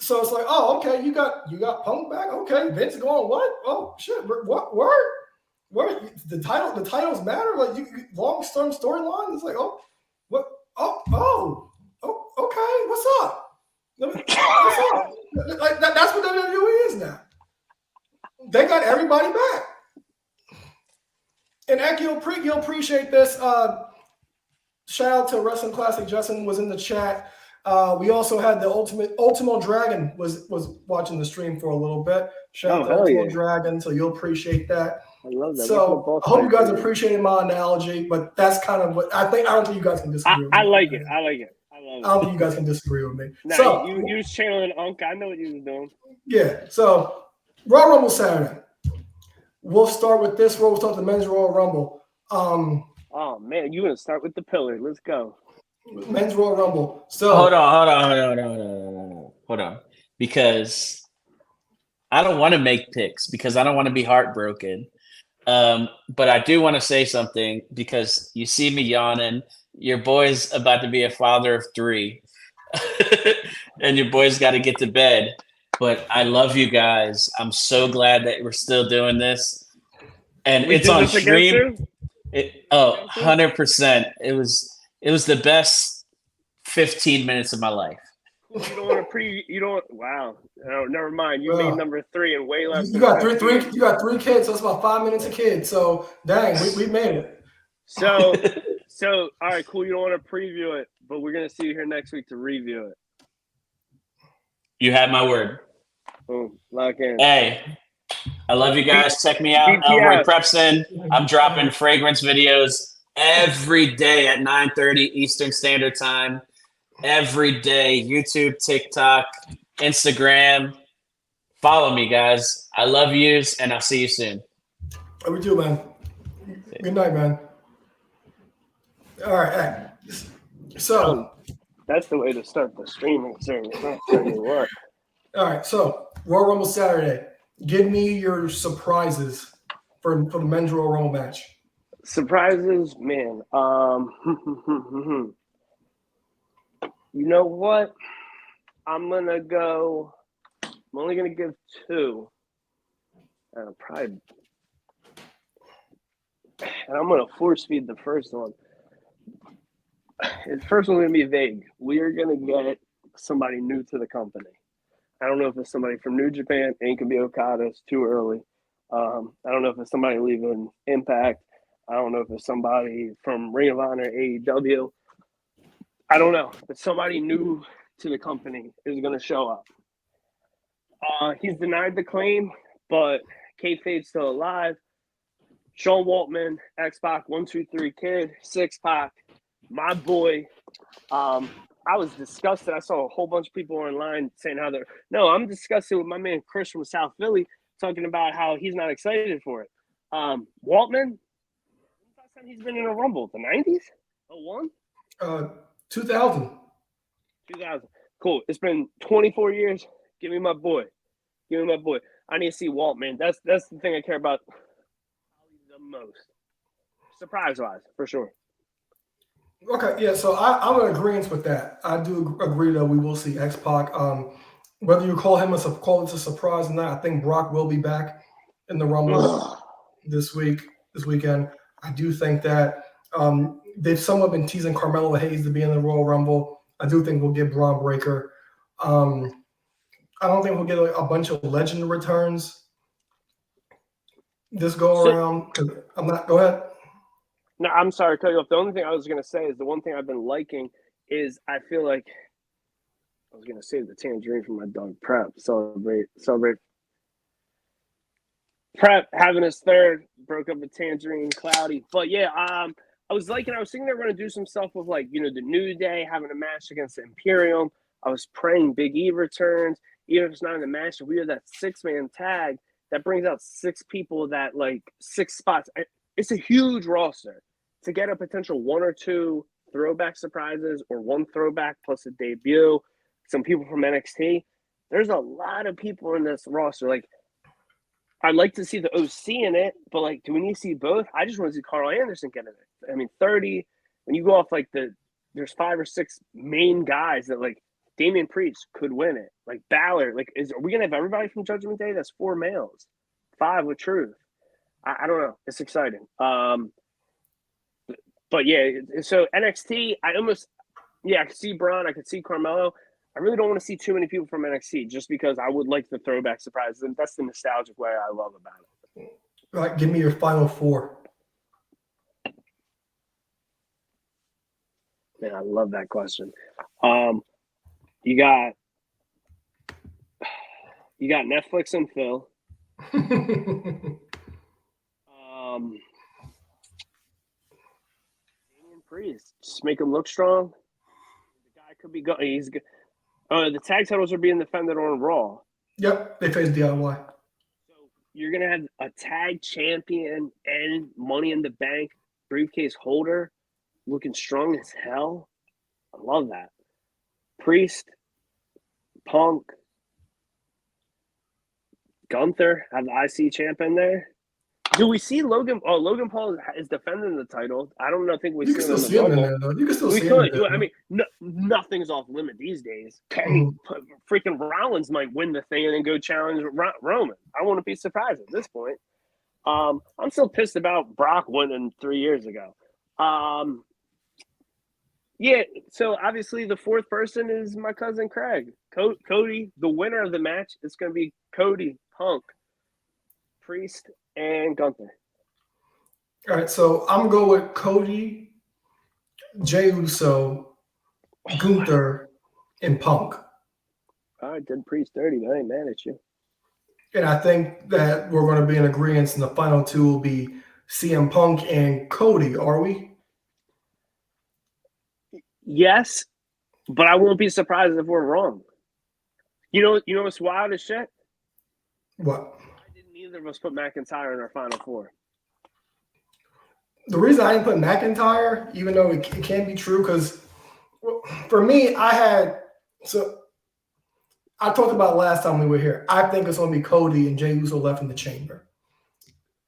So it's like, oh, okay, you got Punk back. Okay, Vince going what? Oh shit, what word? The titles matter. Like you long-term storyline. It's like, oh, what? Oh, okay, what's up? What's up? Like that's what WWE is now. They got everybody back. And Ek, you'll appreciate this. Shout out to Wrestling Classic. Justin was in the chat. We also had the Ultimo Dragon was watching the stream for a little bit. Shout out to Ultimo Dragon, so you'll appreciate that. I love that. So I hope you guys appreciated my analogy, but that's kind of what I think. I don't think you guys can disagree with me. I like it. I love it. I don't think you guys can disagree with me. No, so you was channeling Unk. I know what you was doing. Yeah. So Royal Rumble Saturday. We'll start with this. We'll start the men's Royal Rumble. Oh man, you want to start with the pillar? Let's go. Men's Royal Rumble. So hold on, because I don't want to make picks because I don't want to be heartbroken. But I do want to say something because you see me yawning. Your boy's about to be a father of 3, and your boy's got to get to bed. But I love you guys. I'm so glad that we're still doing this, and it's on stream. 100%. It was the best 15 minutes of my life. You don't want to You don't. Wow. Oh, never mind. You made number 3 and way less. You got three. You got 3 kids. So that's about 5 minutes a kid. So dang, we made it. So all right, cool. You don't want to preview it, but we're gonna see you here next week to review it. You have my word. Boom. Lock in. Hey, I love you guys. Check me out, BTS. Elroy Prepson. I'm dropping fragrance videos every day at 9:30 Eastern Standard Time. Every day, YouTube, TikTok, Instagram. Follow me, guys. I love yous, and I'll see you soon. We do, man. Good night, man. All right. So that's the way to start the streaming service. I'll tell you what. All right. So Royal Rumble Saturday. Give me your surprises for the men's Royal Rumble match. Surprises, man. You know what? I'm only gonna give two. And I'm gonna force feed the first one. The first one's gonna be vague. We are gonna get somebody new to the company. I don't know if it's somebody from New Japan. Ain't gonna be Okada. It's too early. I don't know if it's somebody leaving Impact. I don't know if it's somebody from Ring of Honor, AEW. I don't know, but somebody new to the company is going to show up. He's denied the claim, but kayfabe's still alive. Sean Waltman, X-Pac, 1-2-3 Kid, 6-Pac, my boy. I was disgusted. I saw a whole bunch of people online saying how they're – no, I'm disgusted with my man Chris from South Philly talking about how he's not excited for it. Waltman, last time he's been in a Rumble? The 90s? 01? 2000. 2000. Cool. It's been 24 years. Give me my boy. I need to see Walt, man. That's the thing I care about the most. Surprise-wise, for sure. Okay, yeah, so I'm in agreement with that. I do agree that we will see X-Pac. Whether you call it a surprise or not, I think Brock will be back in the Rumble this weekend. I do think that they've somewhat been teasing Carmelo Hayes to be in the Royal Rumble. I do think we'll get Braun Breaker. I don't think we'll get a bunch of legend returns this go around. Go ahead. No, I'm sorry to cut you off. The only thing I was going to say is the one thing I've been liking is I feel like I was going to save the tangerine for my dog Prep. Celebrate. Prep having his third, broke up with Tangerine, Cloudy. But yeah, I was thinking they're going to do some stuff with the New Day having a match against the Imperium. I was praying Big E returns. Even if it's not in the match, if we have that 6-man tag, that brings out 6 people that 6 spots. It's a huge roster. To get a potential 1 or 2 throwback surprises or 1 throwback plus a debut, some people from NXT, there's a lot of people in this roster. I'd like to see the OC in it, but do we need to see both? I just want to see Carl Anderson get in it. I mean, 30, when you go off there's 5 or 6 main guys that Damian Priest could win it. Balor, are we going to have everybody from Judgment Day? That's 4 males, 5 with Truth. I don't know. It's exciting. But yeah, so NXT, I could see Braun, I could see Carmelo. I really don't want to see too many people from NXT just because I would like the throwback surprises. And that's the nostalgic way I love about it. All right, give me your final 4. Man, I love that question. You got Netflix and Phil. Damian Priest, just make him look strong. The guy could be good. He's good. The tag titles are being defended on Raw. Yep, they face DIY. So you're gonna have a tag champion and Money in the Bank briefcase holder looking strong as hell. I love that. Priest, Punk, Gunther have the IC champ in there. Do we see Logan? Oh, Logan Paul is defending the title. I don't know. I think You can still see him in there, though. You can still see him in there. I mean, nothing's off limit these days. Freaking Rollins might win the thing and then go challenge Roman. I wouldn't be surprised at this point. I'm still pissed about Brock winning 3 years ago. Yeah, so obviously the 4th person is my cousin Craig. Cody, the winner of the match, is going to be Cody, Punk, Priest, and Gunther. All right, so I'm going with Cody, Jey Uso, Gunther, and Punk. I did Priest dirty, but I ain't mad at you. And I think that we're going to be in agreement, and the final two will be CM Punk and Cody. Are we? Yes, but I won't be surprised if we're wrong. You know what's wild as shit? What? I didn't either of us put McIntyre in our final four. The reason I didn't put McIntyre, even though it can be true, because for me, I talked about last time we were here. I think it's going to be Cody and Jey Uso left in the chamber,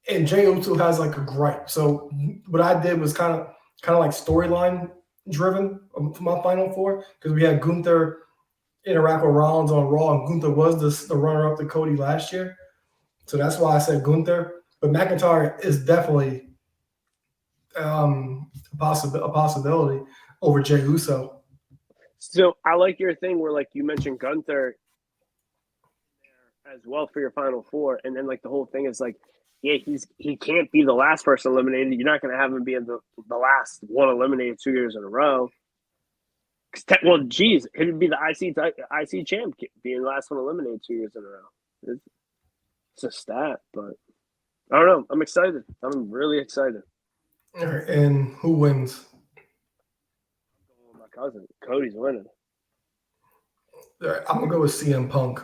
and Jey Uso has like a gripe. So what I did was kind of like storyline driven for my final four, because we had Gunther interact with Rollins on Raw, and Gunther was the runner up to Cody last year. So that's why I said Gunther. But McIntyre is definitely a possibility over Jey Uso. So I like your thing where, like, you mentioned Gunther as well for your final four, and then like the whole thing is like, yeah, he can't be the last person eliminated. You're not going to have him being the last one eliminated 2 years in a row. Well, geez, he'd be the IC champ being the last one eliminated 2 years in a row. It's a stat, but I don't know. I'm excited. I'm really excited. All right, and who wins? My cousin Cody's winning. All right, I'm gonna go with CM Punk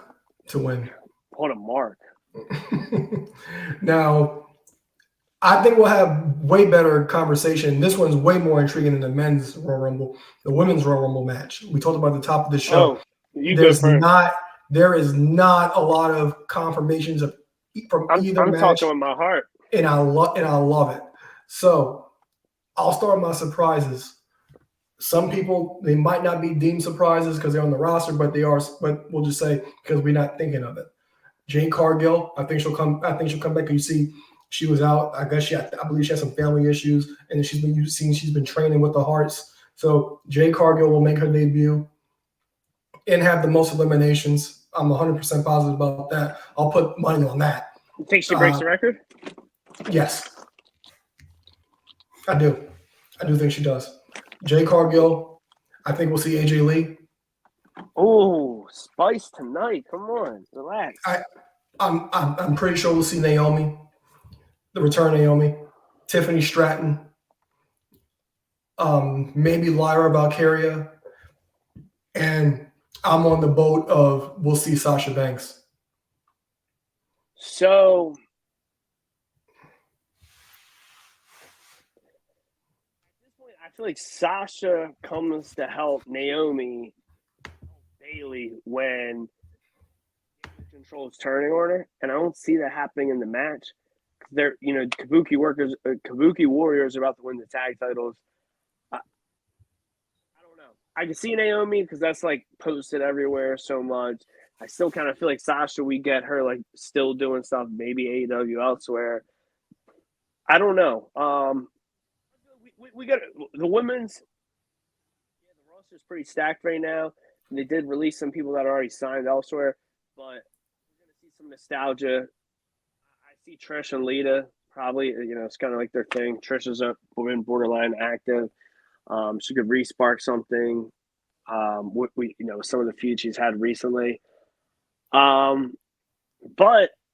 to win. What a mark! Now, I think we'll have way better conversation. This one's way more intriguing than the men's Royal Rumble, the women's Royal Rumble match. We talked about at the top of the show. There is not a lot of confirmations from either match. I'm talking with my heart, and I love it. So I'll start my surprises. Some people, they might not be deemed surprises because they're on the roster, but they are. But we'll just say because we're not thinking of it. Jade Cargill, I think she'll come back. You see, she was out. I believe she had some family issues, and she's been training with the Hearts. So Jade Cargill will make her debut and have the most eliminations. I'm 100% positive about that. I'll put money on that. You think she breaks the record? Yes, I do. I do think she does. Jade Cargill. I think we'll see AJ Lee. Oh, spice tonight! Come on, relax. I'm pretty sure we'll see Naomi, the return Naomi, Tiffany Stratton, maybe Lyra Valkyria, and I'm on the boat of we'll see Sasha Banks. So at this point, I feel like Sasha comes to help Naomi Bailey when controls turning order, and I don't see that happening in the match. They're, Kabuki Warriors are about to win the tag titles. I don't know. I can see Naomi because that's like posted everywhere so much. I still kind of feel like Sasha, we get her like still doing stuff, maybe AEW elsewhere. I don't know. We got the women's. Yeah, the roster's pretty stacked right now. They did release some people that are already signed elsewhere, but we're going to see some nostalgia. I see Trish and Lita probably, it's kind of like their thing. Trish is a woman borderline active. She could re-spark something. Some of the feuds she's had recently. But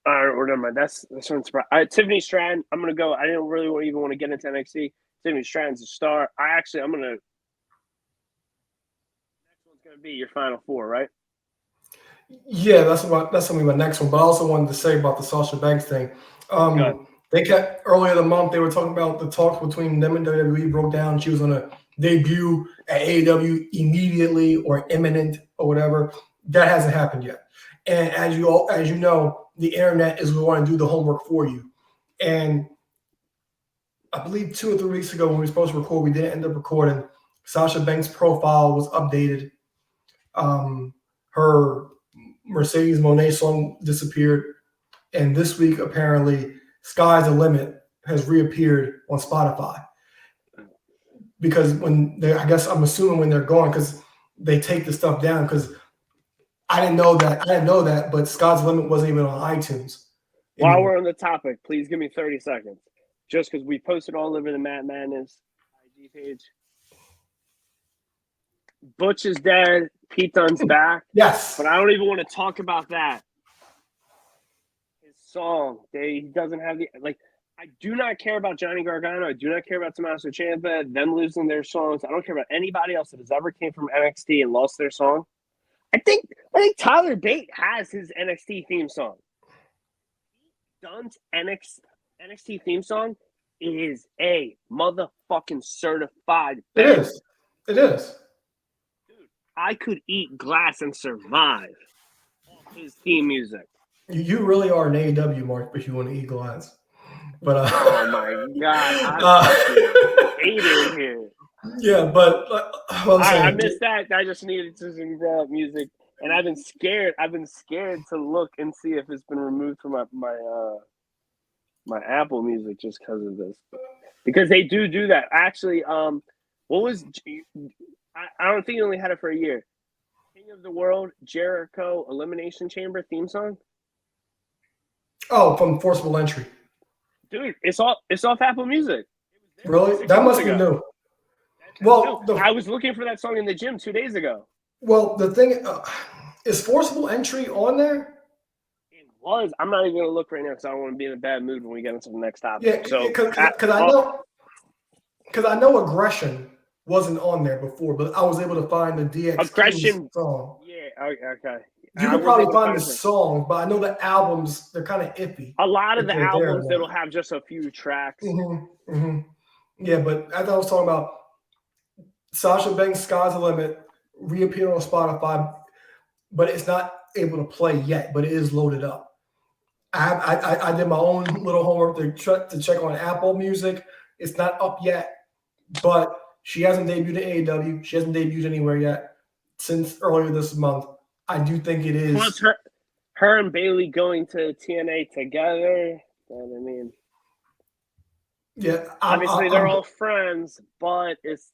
never mind. That's one's Tiffany Stratton. I'm going to go. I didn't really even want to get into NXT. Tiffany Stratton's a star. I'm going to. Going to be your final four, right? Yeah, that's going to be my next one. But I also wanted to say about the Sasha Banks thing. They kept earlier in the month. They were talking about the talks between them and WWE broke down. She was going to debut at AEW immediately or imminent or whatever. That hasn't happened yet. And as you know, the internet is going to do the homework for you. And I believe 2 or 3 weeks ago when we were supposed to record, we didn't end up recording. Sasha Banks' profile was updated. Her Mercedes Moné song disappeared, and this week apparently "Sky's the Limit" has reappeared on Spotify because I'm assuming when they're gone, because they take the stuff down. Because I didn't know that, but "Sky's the Limit" wasn't even on iTunes. While we're on the topic, please give me 30 seconds, just because we posted all over the Matt Madness IG page. Butch is dead. Pete Dunne's back. Yes. But I don't even want to talk about that. song. He doesn't have the like. I do not care about Johnny Gargano. I do not care about Tommaso Ciampa. Them losing their songs. I don't care about anybody else that has ever came from NXT and lost their song. I think Tyler Bate has his NXT theme song. Dunn's NXT theme song is a motherfucking certified banger. It is. It is. Dude, I could eat glass and survive off his theme music. You really are an AEW mark if you want to eat glass. But oh my god, I hate it here. Yeah, but I missed that. I just needed to bring up music, and I've been scared. To look and see if it's been removed from my Apple Music just because of this. Because they do that. Actually, what was I don't think he only had it for a year. King of the World, Jericho Elimination Chamber theme song. Oh, from Forcible Entry. Dude, it's off Apple Music. Really? That must be new. Well, I was looking for that song in the gym 2 days ago. Well, the thing is Forcible Entry on there? It was. I'm not even going to look right now because I don't want to be in a bad mood when we get into the next topic. Yeah, because I know Aggression wasn't on there before, but I was able to find the DX song. Yeah, okay. You could probably find the songs, but I know the albums, they're kind of iffy. A lot of the albums, it'll have just a few tracks. Mm-hmm, mm-hmm. Yeah, but as I was talking about, Sasha Banks' Sky's the Limit reappeared on Spotify, but it's not able to play yet, but it is loaded up. I did my own little homework to check on Apple Music. It's not up yet, but she hasn't debuted in AEW. She hasn't debuted anywhere yet since earlier this month. I do think it is. Plus, her and Bayley going to TNA together. You know what I mean? Yeah. Obviously, they're all friends, but it's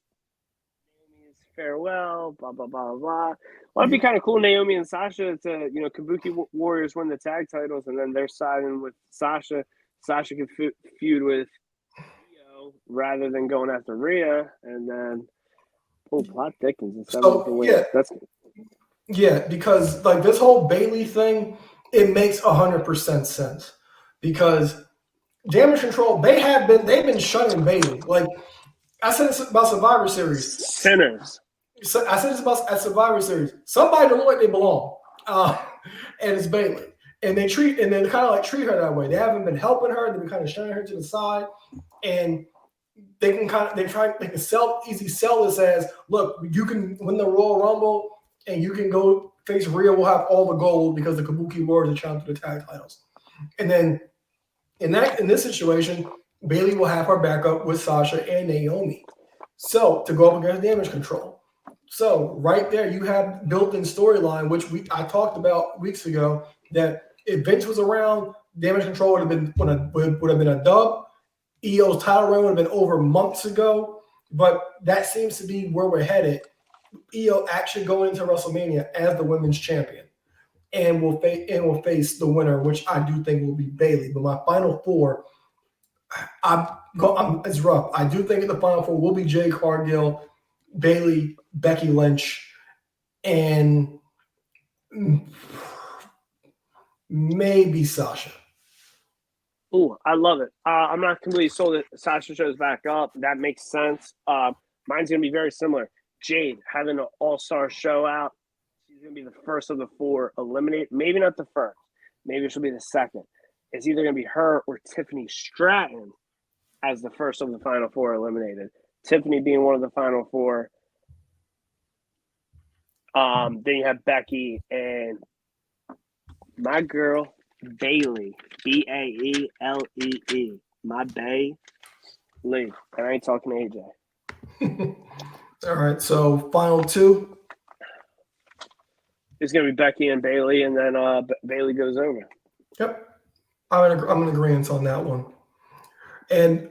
Naomi's farewell, blah, blah, blah, blah. Well, it'd be kind of cool, Naomi and Sasha, to, Kabuki Warriors win the tag titles, and then they're siding with Sasha. Sasha could feud with Io rather than going after Rhea, and then plot thickens instead of the win. Yeah. That's Yeah, because this whole Bayley thing, it makes 100% sense. Because Damage Control, they've been shunning Bayley. Like I said this about Survivor Series. Sinners. So I said this about at Survivor Series. Somebody don't look like they belong, and it's Bayley. And they treat her that way. They haven't been helping her. They've been kind of shunning her to the side, and they can sell this as, look, you can win the Royal Rumble. And you can go face Rhea. We'll have all the gold because the Kabuki Warriors are challenged to the tag titles. And then in this situation, Bayley will have her backup with Sasha and Naomi. So to go up against Damage Control. So right there, you have built-in storyline, which I talked about weeks ago. That if Vince was around, Damage Control would have been a dub. EO's title reign would have been over months ago. But that seems to be where we're headed. EO actually going into WrestleMania as the women's champion, and will face the winner, which I do think will be Bayley. But my final four, it's rough. I do think the final four will be Jade Cargill, Bayley, Becky Lynch, and maybe Sasha. Ooh, I love it. I'm not completely sold that Sasha shows back up. That makes sense. Mine's gonna be very similar. Jade having an all-star show out. She's going to be the first of the four eliminated. Maybe not the first. Maybe she'll be the second. It's either going to be her or Tiffany Stratton as the first of the final four eliminated. Tiffany being one of the final four. Then you have Becky and my girl, Bayley. Baelee. My Bayley. And I ain't talking to AJ. All right, so final two. It's going to be Becky and Bayley, and then Bayley goes over. Yep. I'm in agreement on that one. And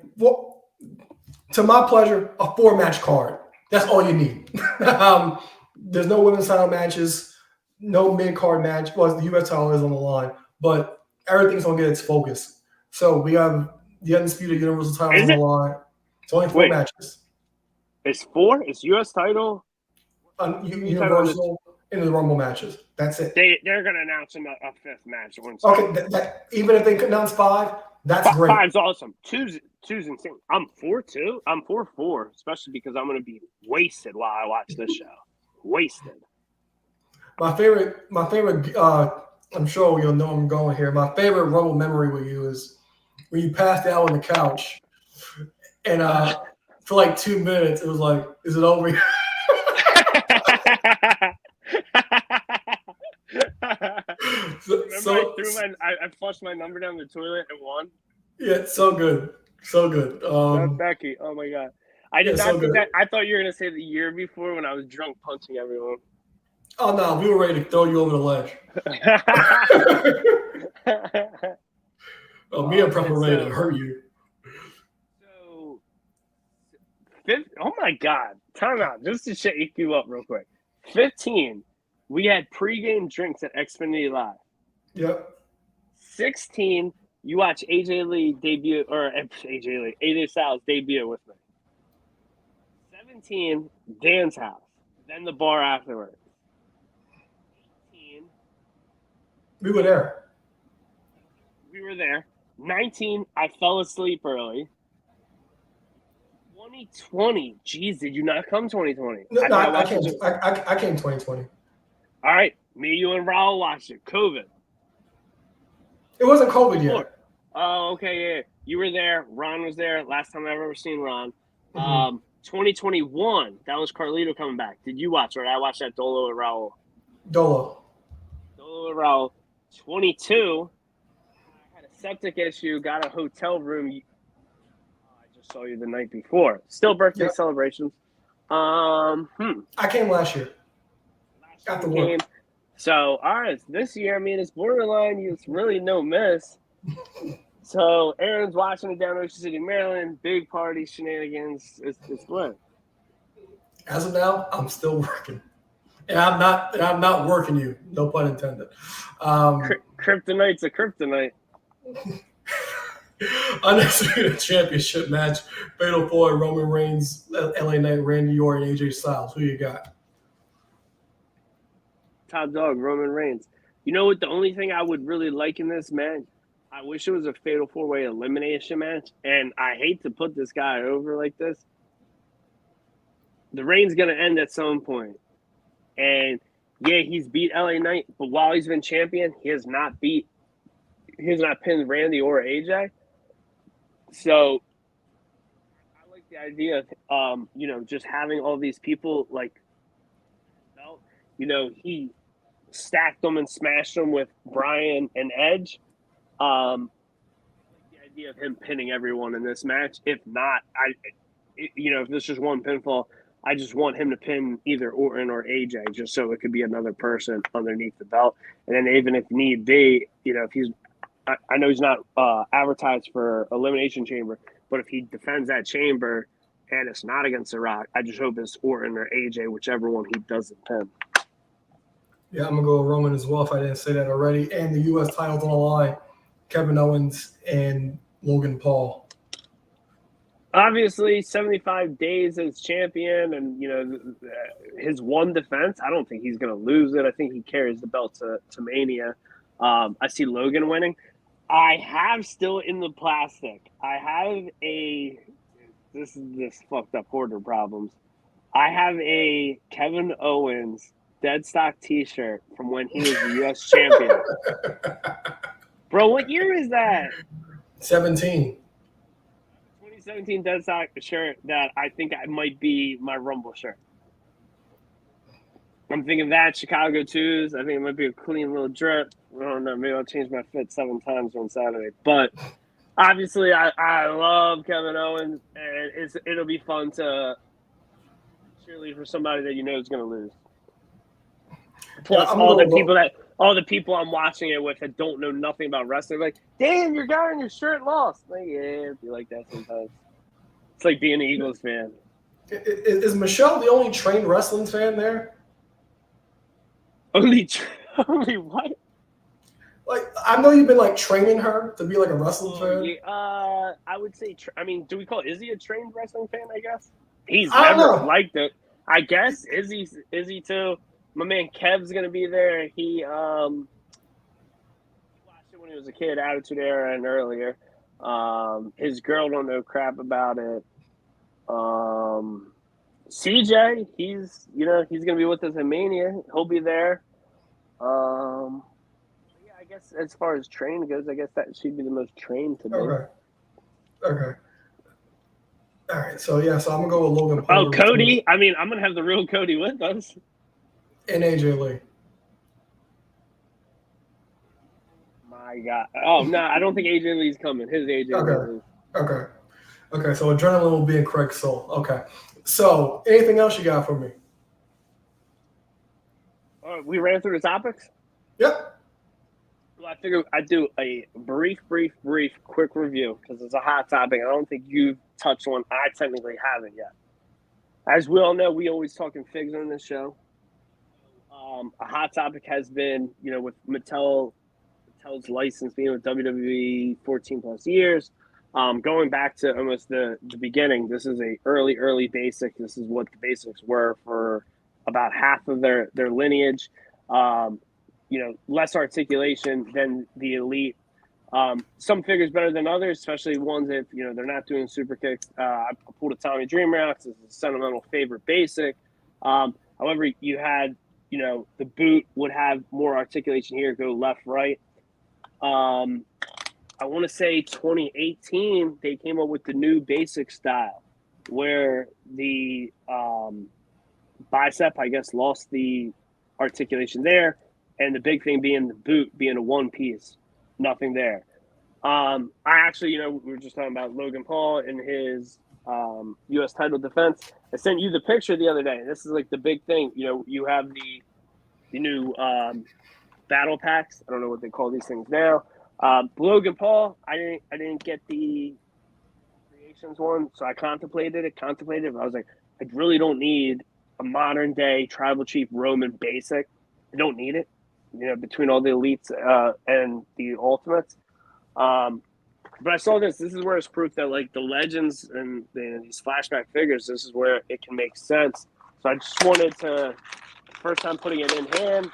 to my pleasure, a 4-match card. That's all you need. There's no women's title matches, no mid-card match. Well, the U.S. title is on the line, but everything's going to get its focus. So we have the Undisputed Universal title on the line. It's only 4 matches. It's 4? It's U.S. title? Universal in the Rumble matches. That's it. They're gonna announce a fifth match. Okay, even if they could announce 5, that's great. 5's awesome. Two's insane. I'm 4-2. I'm 4-4, especially because I'm gonna be wasted while I watch this show. Wasted. My favorite. I'm sure you'll know I'm going here. My favorite Rumble memory with you is when you passed out on the couch, and for like 2 minutes, it was like, "Is it over?" I flushed my number down the toilet and won. Yeah, so good, so good. Becky, oh my god, I did not think that. I thought you were gonna say the year before when I was drunk punching everyone. Oh no, we were ready to throw you over the ledge. Me and Prep were ready to hurt you. So, oh my god, time out, just to shake you up real quick. 15, we had pregame drinks at Xfinity Live. Yep. 16, you watch AJ Lee debut, or AJ Styles debut with me. 17, Dan's house, then the bar afterwards. 18, we were there. 19, I fell asleep early. 2020, geez, did you not come 2020? No, I came 2020. All right, me, you, and Raul watched it. COVID. It wasn't COVID yet. Oh, okay, yeah. You were there. Ron was there. Last time I've ever seen Ron. 2021, that was Carlito coming back. Did you watch it? I watched that Dolo and Raul. Dolo and Raul. 22, I had a septic issue, got a hotel room. I just saw you the night before. Still birthday celebrations. I came last year. After work. So, all right, this year, I mean, it's borderline. It's really no miss. So, Aaron's watching it down in Ocean City, Maryland. Big party shenanigans. It's lit. As of now, I'm still working, and I'm not working you. No pun intended. Kryptonite's a kryptonite. Undisputed championship match. Fatal 4, Roman Reigns, LA Knight, Randy Orton, AJ Styles. Who you got? Top dog, Roman Reigns. You know what? The only thing I would really like in this match, I wish it was a fatal 4-way elimination match. And I hate to put this guy over like this. The reign's going to end at some point. And yeah, he's beat LA Knight, but while he's been champion, he has not pinned Randy or AJ. So I like the idea of, just having all these people like, he stacked them and smashed them with Bryan and Edge. I like the idea of him pinning everyone in this match. If not, if this is one pinfall, I just want him to pin either Orton or AJ, just so it could be another person underneath the belt. And then even if need be, if he's, I know he's not advertised for Elimination Chamber, but if he defends that chamber and it's not against The Rock, I just hope it's Orton or AJ, whichever one he doesn't pin. Yeah, I'm going to go with Roman as well if I didn't say that already. And the U.S. title's on the line, Kevin Owens and Logan Paul. Obviously, 75 days as champion and, his one defense, I don't think he's going to lose it. I think he carries the belt to Mania. I see Logan winning. I have still in the plastic, this fucked up hoarder problems. I have a Kevin Owens dead stock t-shirt from when he was the U.S. champion. Bro, what year is that? 17. 2017 dead stock shirt that I think might be my Rumble shirt. I'm thinking that Chicago 2s. I think it might be a clean little drip. I don't know. Maybe I'll change my fit 7 times on Saturday. But obviously, I love Kevin Owens, and it'll be fun to cheerlead for somebody that is going to lose. Plus, all the people I'm watching it with that don't know nothing about wrestling, like, damn, your guy in your shirt lost. Like, yeah, it'd be like that sometimes. It's like being an Eagles fan. Is Michelle the only trained wrestling fan there? Only what? Like, I know you've been like training her to be like a wrestling fan. Yeah, I would say. Do we call Izzy a trained wrestling fan? I guess he's never liked it. I guess Izzy too. My man Kev's gonna be there. He watched it when he was a kid, Attitude Era and earlier. His girl don't know crap about it. CJ, he's gonna be with us in Mania. He'll be there. Yeah, I guess as far as training goes, I guess that should be the most trained to be. Okay. Okay. All right. So yeah. So I'm gonna go with Logan Oh, Paul. Cody. I mean, I'm gonna have the real Cody with us. And AJ Lee. My God. Oh no, I don't think AJ Lee's coming. His AJ Okay. Lee. Okay. Okay. So adrenaline will be in Craig's soul. Okay. So anything else you got for me? All right, we ran through the topics. Yep. Well, I figured I'd do a brief, quick review because it's a hot topic. I don't think you've touched on. I technically haven't yet. As we all know, we always talking figs on this show. A hot topic has been, with Mattel's license being with WWE 14 plus years, going back to almost the beginning. This is a early basic. This is what the basics were for about half of their lineage. Less articulation than the elite. Some figures better than others, especially ones that they're not doing super kicks. I pulled a Tommy Dreamer out. It's a sentimental favorite basic. However, you had the boot would have more articulation here, go left, right. I want to say 2018 they came up with the new basic style, where the bicep, I guess, lost the articulation there. And the big thing being the boot being a one piece, nothing there. I actually, we were just talking about Logan Paul and his U.S. title defense. I sent you the picture the other day. This is like the big thing. You have the new battle packs. I don't know what they call these things now. Logan Paul, I didn't get the creations one, so I contemplated it. But I was like, I really don't need a modern day tribal chief Roman basic. I don't need it. Between all the elites and the ultimates. But I saw this. This is where it's proof that like the legends and these flashback figures, this is where it can make sense. So I just wanted to, first time putting it in hand,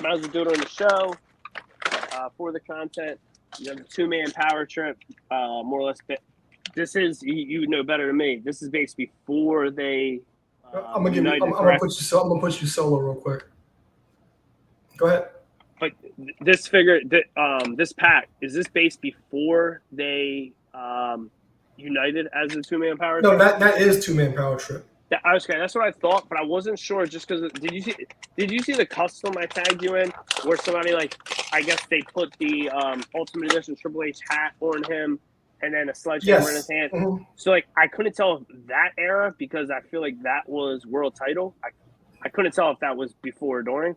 might as well do it on the show for the content. The 2-man power trip, more or less. This is, you know better than me. This is based before they. I'm gonna put you solo real quick. Go ahead. But this figure, this pack, is this based before they united as a 2-man power trip? No, that is 2-man power trip. Okay, that's what I thought, but I wasn't sure just because. Did you see the custom I tagged you in where somebody I guess they put the Ultimate Edition Triple H hat on him and then a sledgehammer in his hand. Mm-hmm. So I couldn't tell if that era, because I feel like that was world title. I couldn't tell if that was before or during.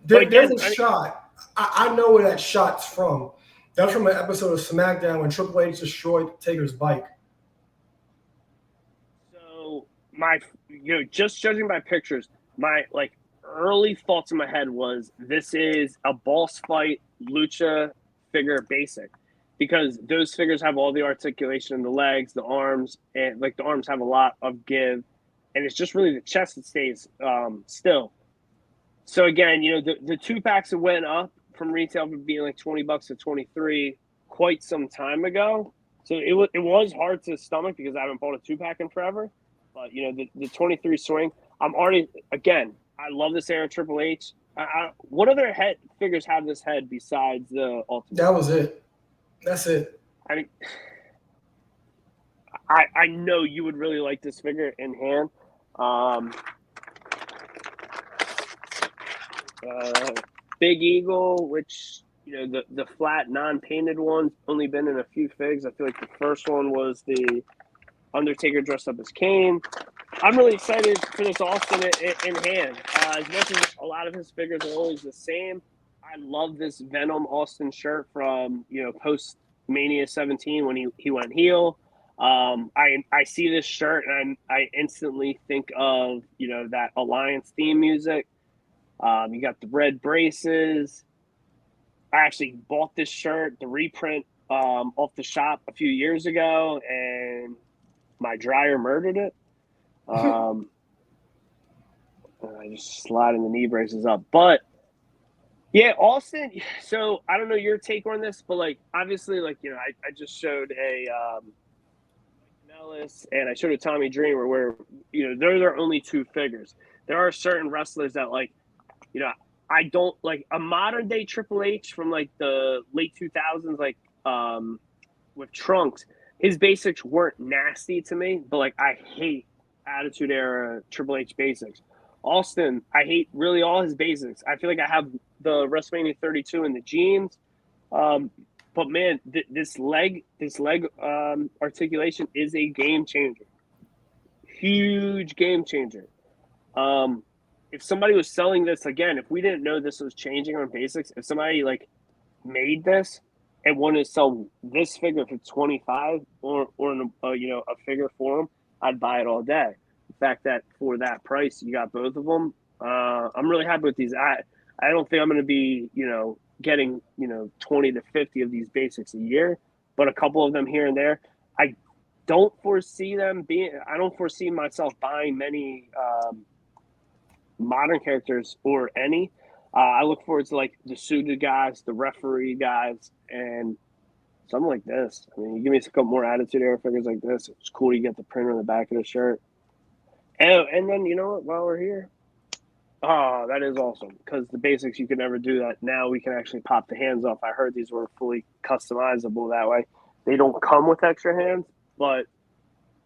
There's a shot. I know where that shot's from. That's from an episode of SmackDown when Triple H destroyed Taker's bike. So just judging by pictures, my early thoughts in my head was this is a boss fight lucha figure basic, because those figures have all the articulation in the legs, the arms, and the arms have a lot of give, and it's just really the chest that stays still. So again, the 2-packs that went up from retail from being $20 to $23 quite some time ago. So it was hard to stomach because I haven't bought a 2-pack in forever. But the 23 swing, I'm already, again, I love this era Triple H. What other head figures have this head besides the Ultimate? That was it. That's it. I mean, I know you would really like this figure in hand. Big Eagle, which the flat non-painted one's only been in a few figs. I feel like the first one was the Undertaker dressed up as Kane. I'm really excited for this Austin in hand. As much as a lot of his figures are always the same, I love this Venom Austin shirt from post Mania 17 when he went heel. I see this shirt and I instantly think of that Alliance theme music. You got the red braces. I actually bought this shirt, the reprint, off the shop a few years ago, and my dryer murdered it. I just sliding the knee braces up. But yeah, Austin. So I don't know your take on this, but like obviously, like I just showed a Nellis and I showed a Tommy Dreamer where those are only two figures. There are certain wrestlers that like I don't like a modern day Triple H from like the late 2000s, like with Trunks. His basics weren't nasty to me, but like I hate Attitude Era Triple H basics. Austin, I hate really all his basics. I feel like I have the WrestleMania 32 in the jeans. But man, this leg articulation is a game changer. Huge game changer. If somebody was selling this again, if we didn't know this was changing on basics, if somebody like made this and wanted to sell this figure for 25 or a figure for them, I'd buy it all day. The fact that for that price you got both of them, I'm really happy with these. I don't think I'm going to be getting 20 to 50 of these basics a year, but a couple of them here and there. I don't foresee myself buying many modern characters or any. I look forward to like the suited guys, the referee guys, and something like this. I mean, you give me a couple more Attitude Era figures like this. It's cool. You get the printer on the back of the shirt. And then you know what? While we're here, oh, that is awesome because the basics you could never do that. Now we can actually pop the hands off. I heard these were fully customizable that way. They don't come with extra hands, but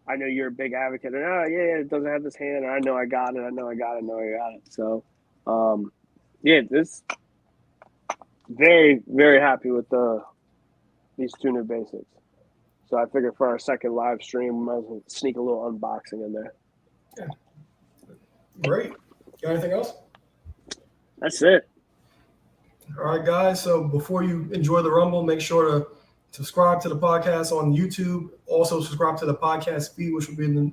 I know you're a big advocate. And it doesn't have this hand. And I know I got it. So, this very, very happy with these two new basics. So I figured for our second live stream, we might as well sneak a little unboxing in there. Yeah. Great. Got anything else? That's it. All right, guys. So before you enjoy the Rumble, make sure to subscribe to the podcast on YouTube. Also subscribe to the podcast feed, which will be in the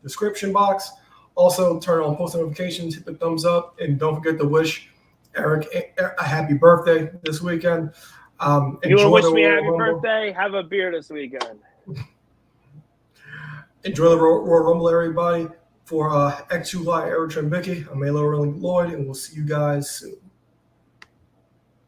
description box. Also turn on post notifications, hit the thumbs up, and don't forget to wish Eric a happy birthday this weekend. You want to wish me a happy birthday? Have a beer this weekend. Enjoy the Royal Rumble, everybody. For X2 Live, Eric Trembicki, I'm Melo Lloyd, and we'll see you guys soon.